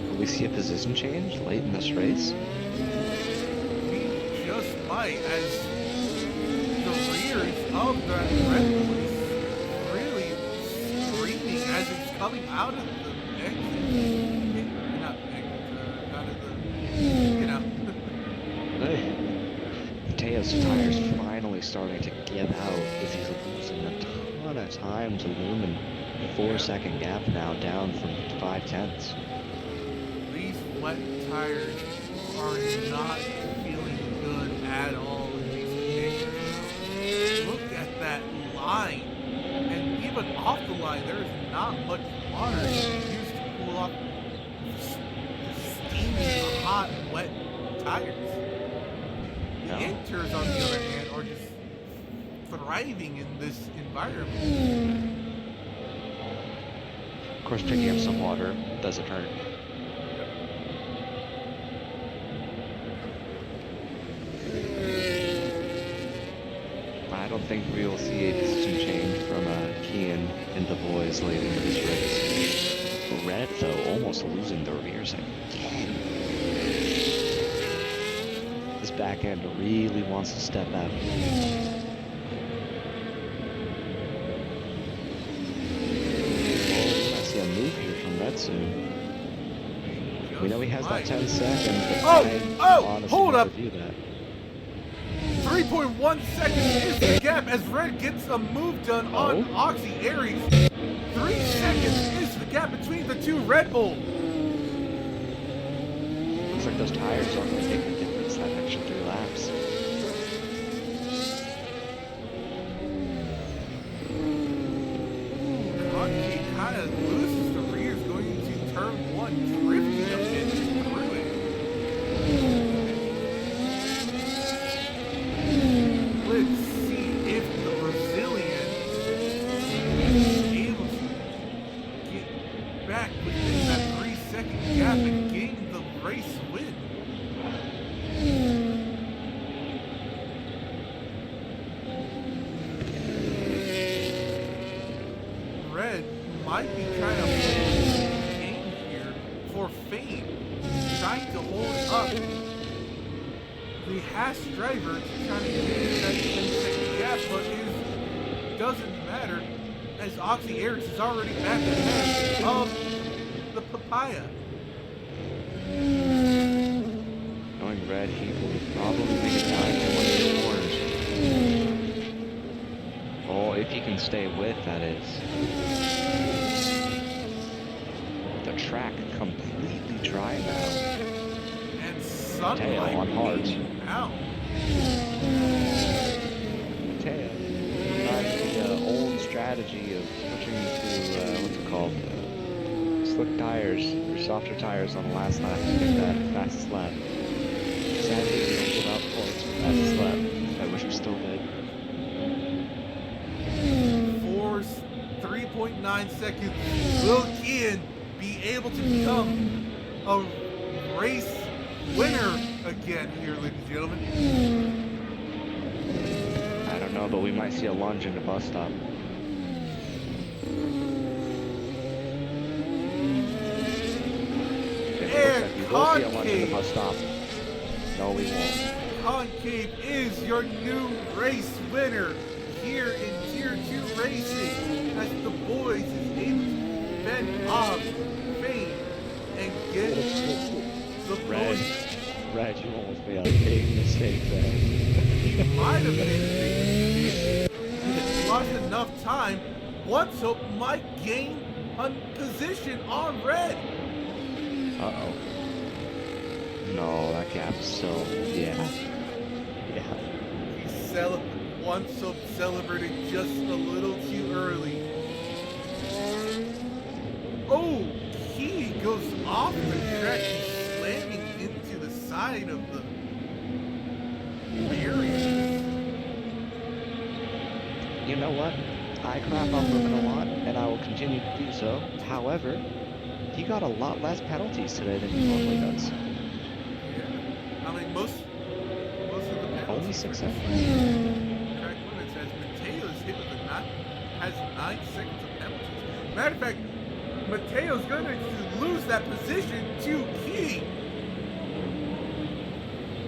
Will we see a position change late in this race? We just might, as the rears of the Red Bull is really screaming as it's coming out of the exit. Not exit, out of the, you know. Hey. Mateo's tires finally starting to give out as he's losing a ton of time to Lumen. 4-second gap now, down from 5/10. These wet tires are not feeling good at all in these conditions. Look at that line. And even off the line, there is not much water used to cool off steaming, hot, wet tires. The No. Inters, on the other hand, are just thriving in this environment. Of course, picking up some water doesn't hurt. I don't think we will see a position change from Kian and the boys late into this race. Red, though, almost losing the rears again. This back end really wants to step out. I see a move here from Red soon. We know he has that 10 seconds, but honestly hold up. review that. 3.1 seconds is the gap as Red gets a move done on Oxy Aries. 3 seconds is the gap between the two Red Bull. Looks like those tires aren't going to make a difference that extra 3 laps. He kind of loses the rears going into turn 1, drifting a bit through it. Let's see if the Brazilian is able to get back within that 3-second gap and gain the race win. Red might be trying to hold the game here for fame, trying to hold up the Haas driver to try to get that 10-second gap, but it doesn't matter as Oxy Aries is already back ahead of the Papaya. Knowing Red, he will probably make it down to one of the corners. Oh, if he can stay with, that is. The track completely dry now. And Mateo sunlight on hard. beating out. Mateo, trying the old strategy of switching to, what's it called? Slick tires, or softer tires on the last lap to get that fastest lap. Sadly, we don't give out points for fastest lap. I wish we still did. 3.9 seconds. Will Kian be able to become a race winner again here, ladies and gentlemen? I don't know, but we might see a lunge in the bus stop. see a lunch at the bus stop. No, we won't. Concave is your new race winner here in Tier 2 Racing as the boys is able to fend off Fame and get the Red, points. Red, you almost made a big mistake there. He might have been he lost enough time. Once Hope might gain a position on Red. Uh-oh. No, that gap's so... Yeah. Once Hope celebrated just a little too early. Oh, he goes off the track, slamming into the side of the barrier. You know what? I crap on Ruben a lot, and I will continue to do so. However, he got a lot less penalties today than he normally does. Yeah. I mean, most of the penalties. Only 6 seconds. Track limits as Mateo's hit with has 9 seconds of penalties. Matter of fact, Mateo's going to lose that position to Key.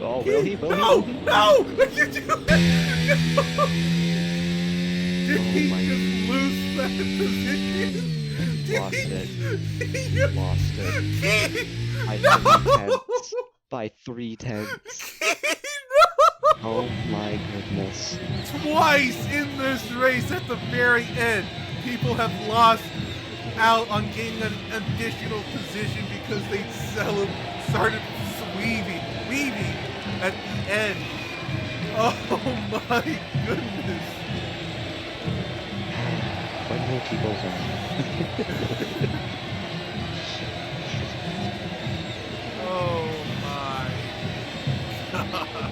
Oh, will he? Will No! he? No! Did you do that? Did he my just lose that position? Lost it. He Lost it. By No! 3 tenths. By 3 tenths. No! Oh my goodness. Twice in this race at the very end, people have lost out on gaining an additional position because they started weaving at the end. Oh my goodness. When will keep over? Oh my god.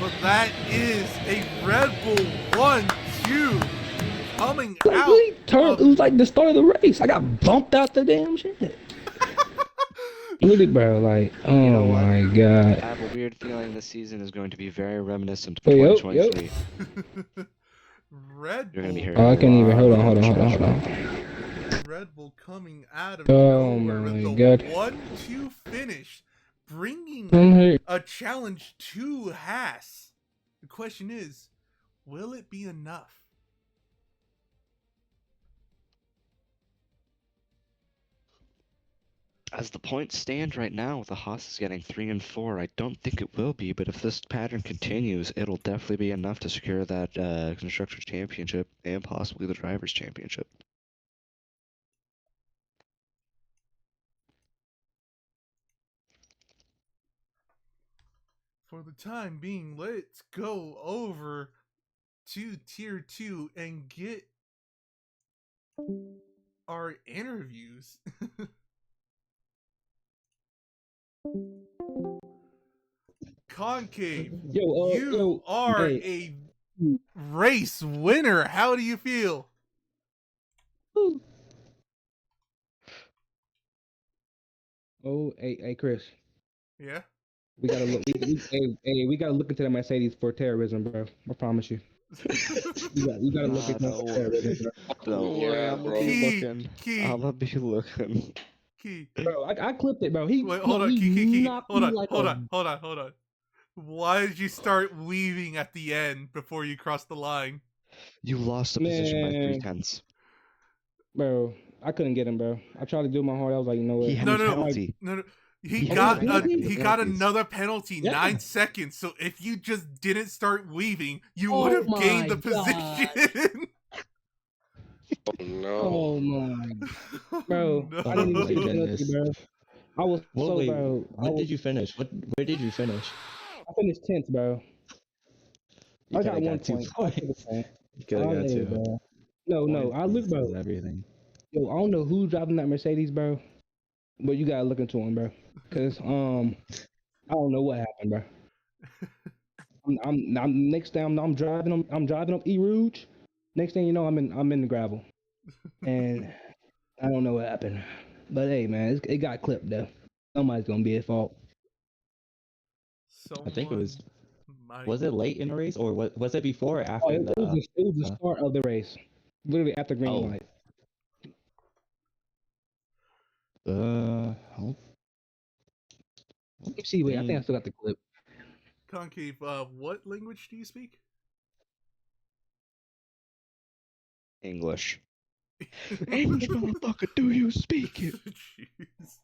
But that is a Red Bull 1-2 coming out. It was like the start of the race. I got bumped out the damn shit. Really, bro, like, oh You know what? my god. I have a weird feeling this season is going to be very reminiscent of Hey, yo, 2023. Red You're gonna be Bull. hearing Oh, I a can't even. lot Hold of on. trash. Red Bull coming out of Oh nowhere my with God. the 1-2 finish, bringing I'm here. a challenge to Haas. The question is, will it be enough? As the points stand right now, the Haas is getting 3 and 4. I don't think it will be, but if this pattern continues, it'll definitely be enough to secure that Constructors Championship and possibly the Drivers Championship. For the time being, let's go over to Tier 2 and get our interviews. Concave, you are hey. a race winner. How do you feel? Oh, hey, Chris. Yeah? We gotta look. We gotta look into the Mercedes for terrorism, bro. I promise you. You gotta look into Don't worry. terrorism, Don't Yeah, worry, I'm bro. gonna be Key, looking. Key. I'm gonna be looking. Key. bro. I clipped it, bro. He Wait, hold on, he Key. knocked Hold me on, like hold a- on. Why did you start weaving at the end before you crossed the line? You lost the position by 3 Man. tenths. Bro, I couldn't get him, bro. I tried to do my hard. I was like, you know what? He had No, a no, penalty. No. He He had got a penalty? he got Penalties. another penalty, Yeah. 9 seconds. So if you just didn't start weaving, you Oh would have my gained the God. position. Oh no. Oh my, bro. No. I didn't even see the my penalty, goodness. bro. I was Well, so, wait, bro. what did you finish? Where did you finish? I finished 10th, bro. You I got coulda 1 2 point. points. You I could have got live, 2. bro. No. I look, Points bro. is everything. Yo, I don't know who's driving that Mercedes, bro. But you gotta look into him, bro. Cause I don't know what happened, bro. I'm next time I'm driving up E Rouge. Next thing you know, I'm in the gravel, and I don't know what happened. But hey, man, it got clipped though. Somebody's gonna be at fault. I think it was. Someone Was it late in the race, or was it before or Oh, after it was the uh, start of the race, literally after green Oh. light. oh, Let me see. Wait, I think I still got the clip. Concave, what language do you speak? English. English, motherfucker, do you speak it? Jeez.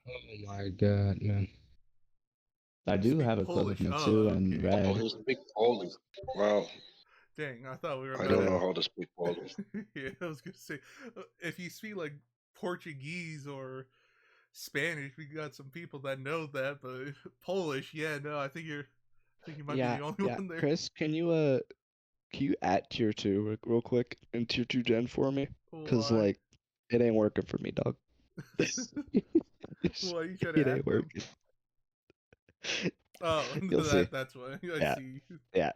Oh my god, man. I do Speak have a clip Polish. of Oh, Mitsu and okay. Oh, Red. he speak Polish. Wow, Dang, I thought we were I about don't to. know how to speak Polish. Yeah, I was gonna say, if you speak like Portuguese or Spanish, we got some people that know that, but Polish, yeah, no, I think you might be the only one there. Chris, can you add tier 2 real quick in tier 2 gen for me? Cause Why? like it ain't working for me, dog. Why you trying to It add ain't them? working. Oh, You'll see. that's why. I Yeah. see. Yeah.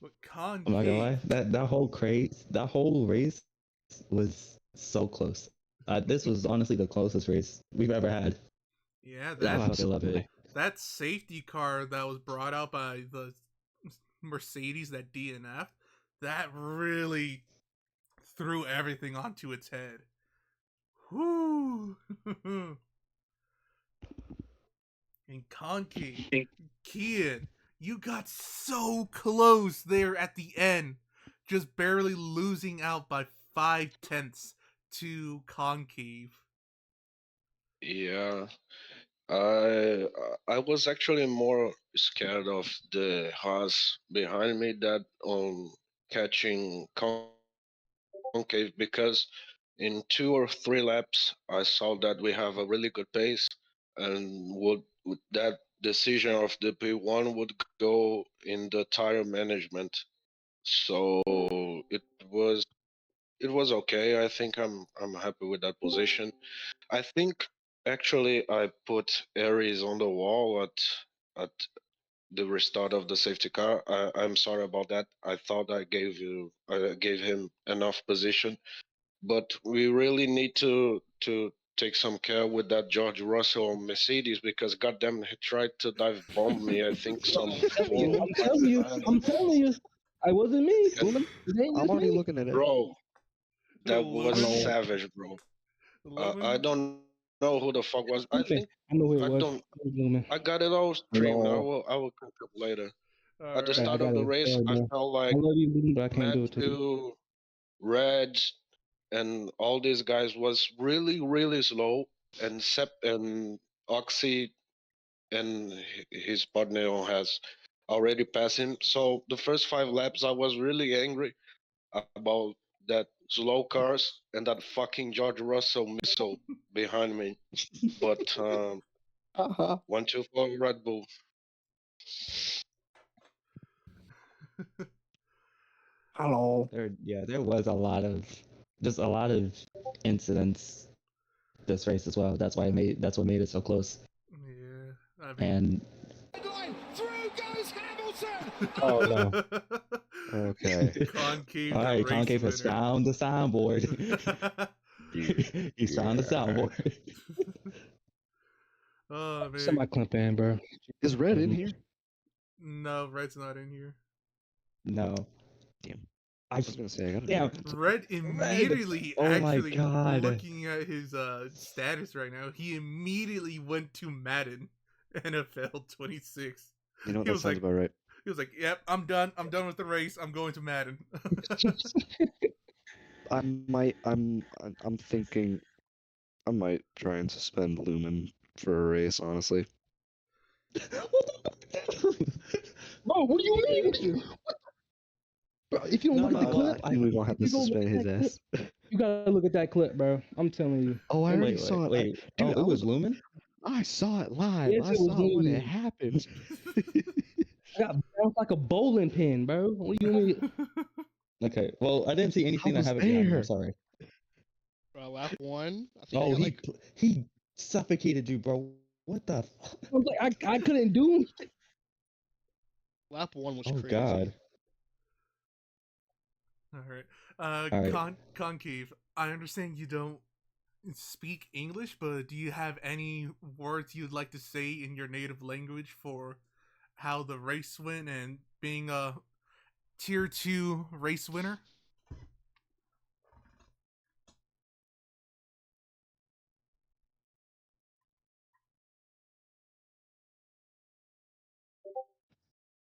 But I'm not gonna lie. concave. That whole race was so close. This was honestly the closest race we've ever had. Yeah, I that fucking love it. that safety car that was brought out by the Mercedes, that DNF, that really threw everything onto its head. Whoo! And concave, Kian, you got so close there at the end, just barely losing out by 5/10 to concave. Yeah, I I was actually more scared of the Haas behind me that catching concave because in 2 or 3 laps I saw that we have a really good pace and would that decision of the P1 would go in the tire management. So it was it was okay. I think I'm happy with that position. I think actually I put Aries on the wall at the restart of the safety car. I'm sorry about that. I thought I gave him enough position, but we really need to take some care with that George Russell Mercedes because goddamn he tried to dive bomb me. I think some four or I'm five telling you. times. I'm telling you. I wasn't me. Lumen, It ain't I'm just already me. looking at it. Bro, that was Lumen, Hello. savage, bro. I Lumen. don't know who the fuck was. I Lumen. think I know who it I was. don't. It was Lumen. I got it all streamed. Hello. I will catch up later. All At the right. Okay, I start got of the it. race, Sorry, I bro. felt I like love you, Lumen, but I can't do it to you. Matthew, Red, and all these guys was really really slow, and Sep and Oxy and his partner has already passed him. So the first 5 laps, I was really angry about that slow cars and that fucking George Russell missile behind me. But Uh-huh. 1-2 for Red Bull. Hello. There was a lot of incidents this race as well. That's what made it so close. Yeah, I mean. And Oh no. Okay. Concave, all the right, race Concave has winner. found the soundboard. He's found the Yeah. soundboard. Oh Send my man, clip in, bro. Is Red in here? no, Red's not in here. No. Damn. I I was gonna say I gotta damn. Red immediately, Oh my actually, God. looking at his status right now, he immediately went to Madden NFL 26. You know what, He that was sounds like, about right. he was like, "Yep, I'm done. I'm done with the race. I'm going to Madden." I'm thinking I might try and suspend Lumen for a race, honestly. Bro, what do you mean? Bro, if you don't look at the clip, And we're gonna have to if you go look suspend at his that clip, ass. you gotta look at that clip, bro. I'm telling you. Oh, I already Wait, saw it. wait. Dude, Oh, it was Lumen? I saw it live. Yes, I it was saw it when it Lumen. happened. I got bounced like a bowling pin, bro. What do you mean? Okay. Well, I didn't see anything that was happened behind me. there. I'm sorry. Lap one. I think Oh, I got like he suffocated you, bro. What the? I was like, I couldn't do anything. lap one was Oh crazy. God. All right, All right. Concave. I understand you don't speak English, but do you have any words you'd like to say in your native language for how the race went and being a tier 2 race winner?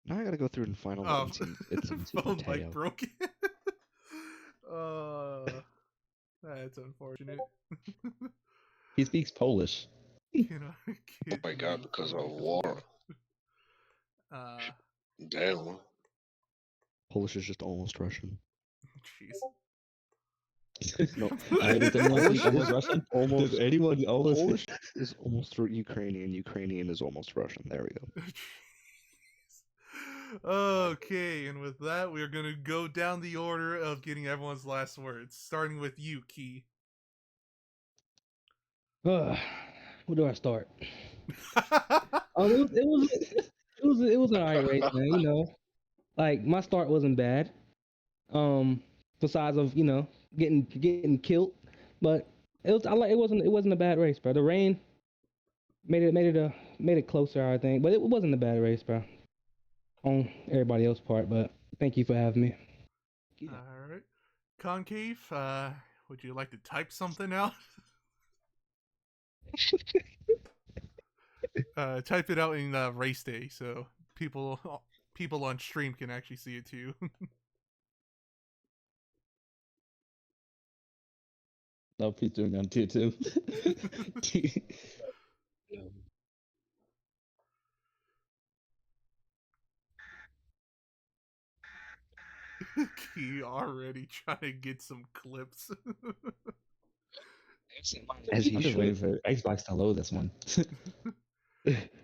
Now I gotta go through and find all the incidents with phone mic Mateo. broken. That's unfortunate. He speaks Polish. Can I Oh get my god, you because of Polish war. word? Uh, Damn. Polish is just almost Russian. jeez. No, Does anyone Polish speak almost is Russian? almost- Does anyone almost? Polish is almost Ukrainian. Ukrainian is almost Russian. There we go. Jeez. Okay, and with that, we're gonna go down the order of getting everyone's last words, starting with you, Key. Where do I start? It was an alright race, man. You know, like my start wasn't bad. Besides of getting killed, but it wasn't a bad race, bro. The rain made it closer, I think, but it wasn't a bad race, bro. On everybody else's part, but thank you for having me. All right, Concave. Would you like to type something out? Type it out in race day so people on stream can actually see it too. No, he's doing on tier 2. Key already trying to get some clips. As he I'm just waiting should. for Xbox to load this one.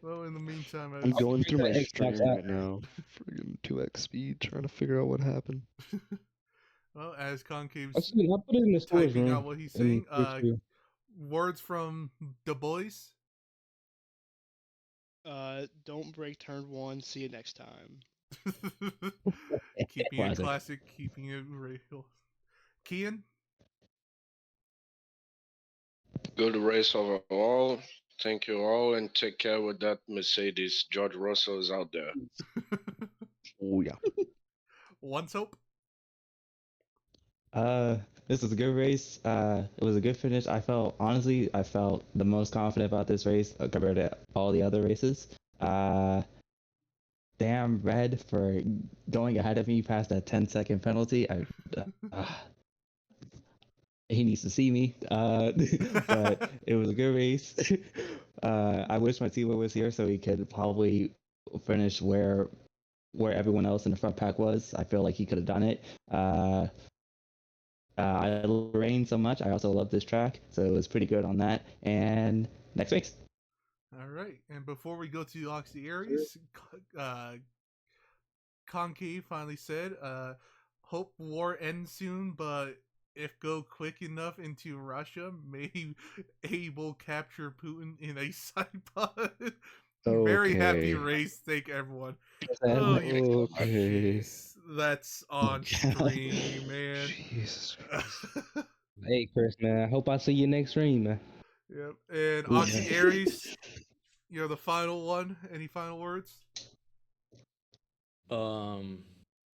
Well, in the meantime, I'm going through my Xbox stream app. right now. Friggin' 2x speed, trying to figure out what happened. well, as Concave's I put it in the storage typing room. out what he's in saying, tier two. words from the boys. Don't break turn 1. See you next time. Keeping it Classic. classic, keeping it real. Kian? Good race overall. Thank you all, and take care with that Mercedes. George Russell is out there. Oh yeah. Once hope. This was a good race. It was a good finish. I felt the most confident about this race compared to all the other races. Damn Red for going ahead of me past that 10-second penalty. He needs to see me. But it was a good race. I wish my team was here so he could probably finish where everyone else in the front pack was. I feel like he could have done it. I love rain so much. I also love this track, so it was pretty good on that. And next race. All right, and before we go to Oxy Aries, Concave finally said, "Hope war ends soon, but if go quick enough into Russia, may able capture Putin in a side pod." Very happy Okay. race, thank everyone. Oh, you Okay. jeez, that's on stream, man. Jesus Christ. Hey, Chris, man. I hope I see you next stream, man. Yep, and Oxy Aries, you're the final one. Any final words? It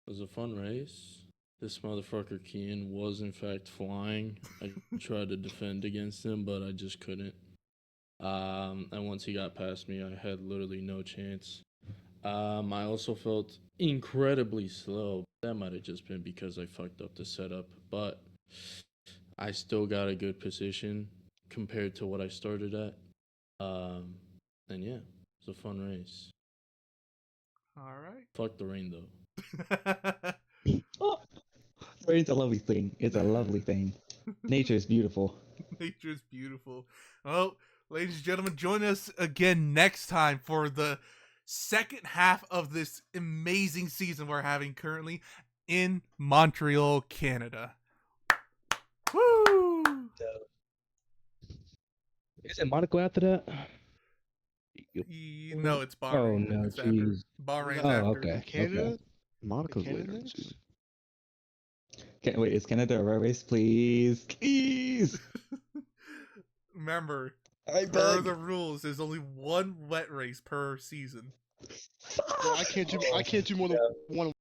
was a fun race. This motherfucker Kian was in fact flying. I tried to defend against him, but I just couldn't. And once he got past me, I had literally no chance. I also felt incredibly slow. That might have just been because I fucked up the setup, but I still got a good position compared to what I started at. And yeah, it was a fun race. All Fuck the rain though. right. Oh, rain's a lovely thing. It's a lovely thing. Nature is beautiful. Nature's beautiful. Well, ladies and gentlemen, join us again next time for the second half of this amazing season we're having currently in Montreal, Canada. Woo! Is it Monaco after that? No, it's Bahrain. Oh, no, It's after. jeez. Bahrain's Oh, after. okay. Canada? Monaco's Canada later in the next? season. Wait, is Canada a road race? Please, please. Remember, I per beg. the rules, there's only one wet race per season. Well, I can't do more than one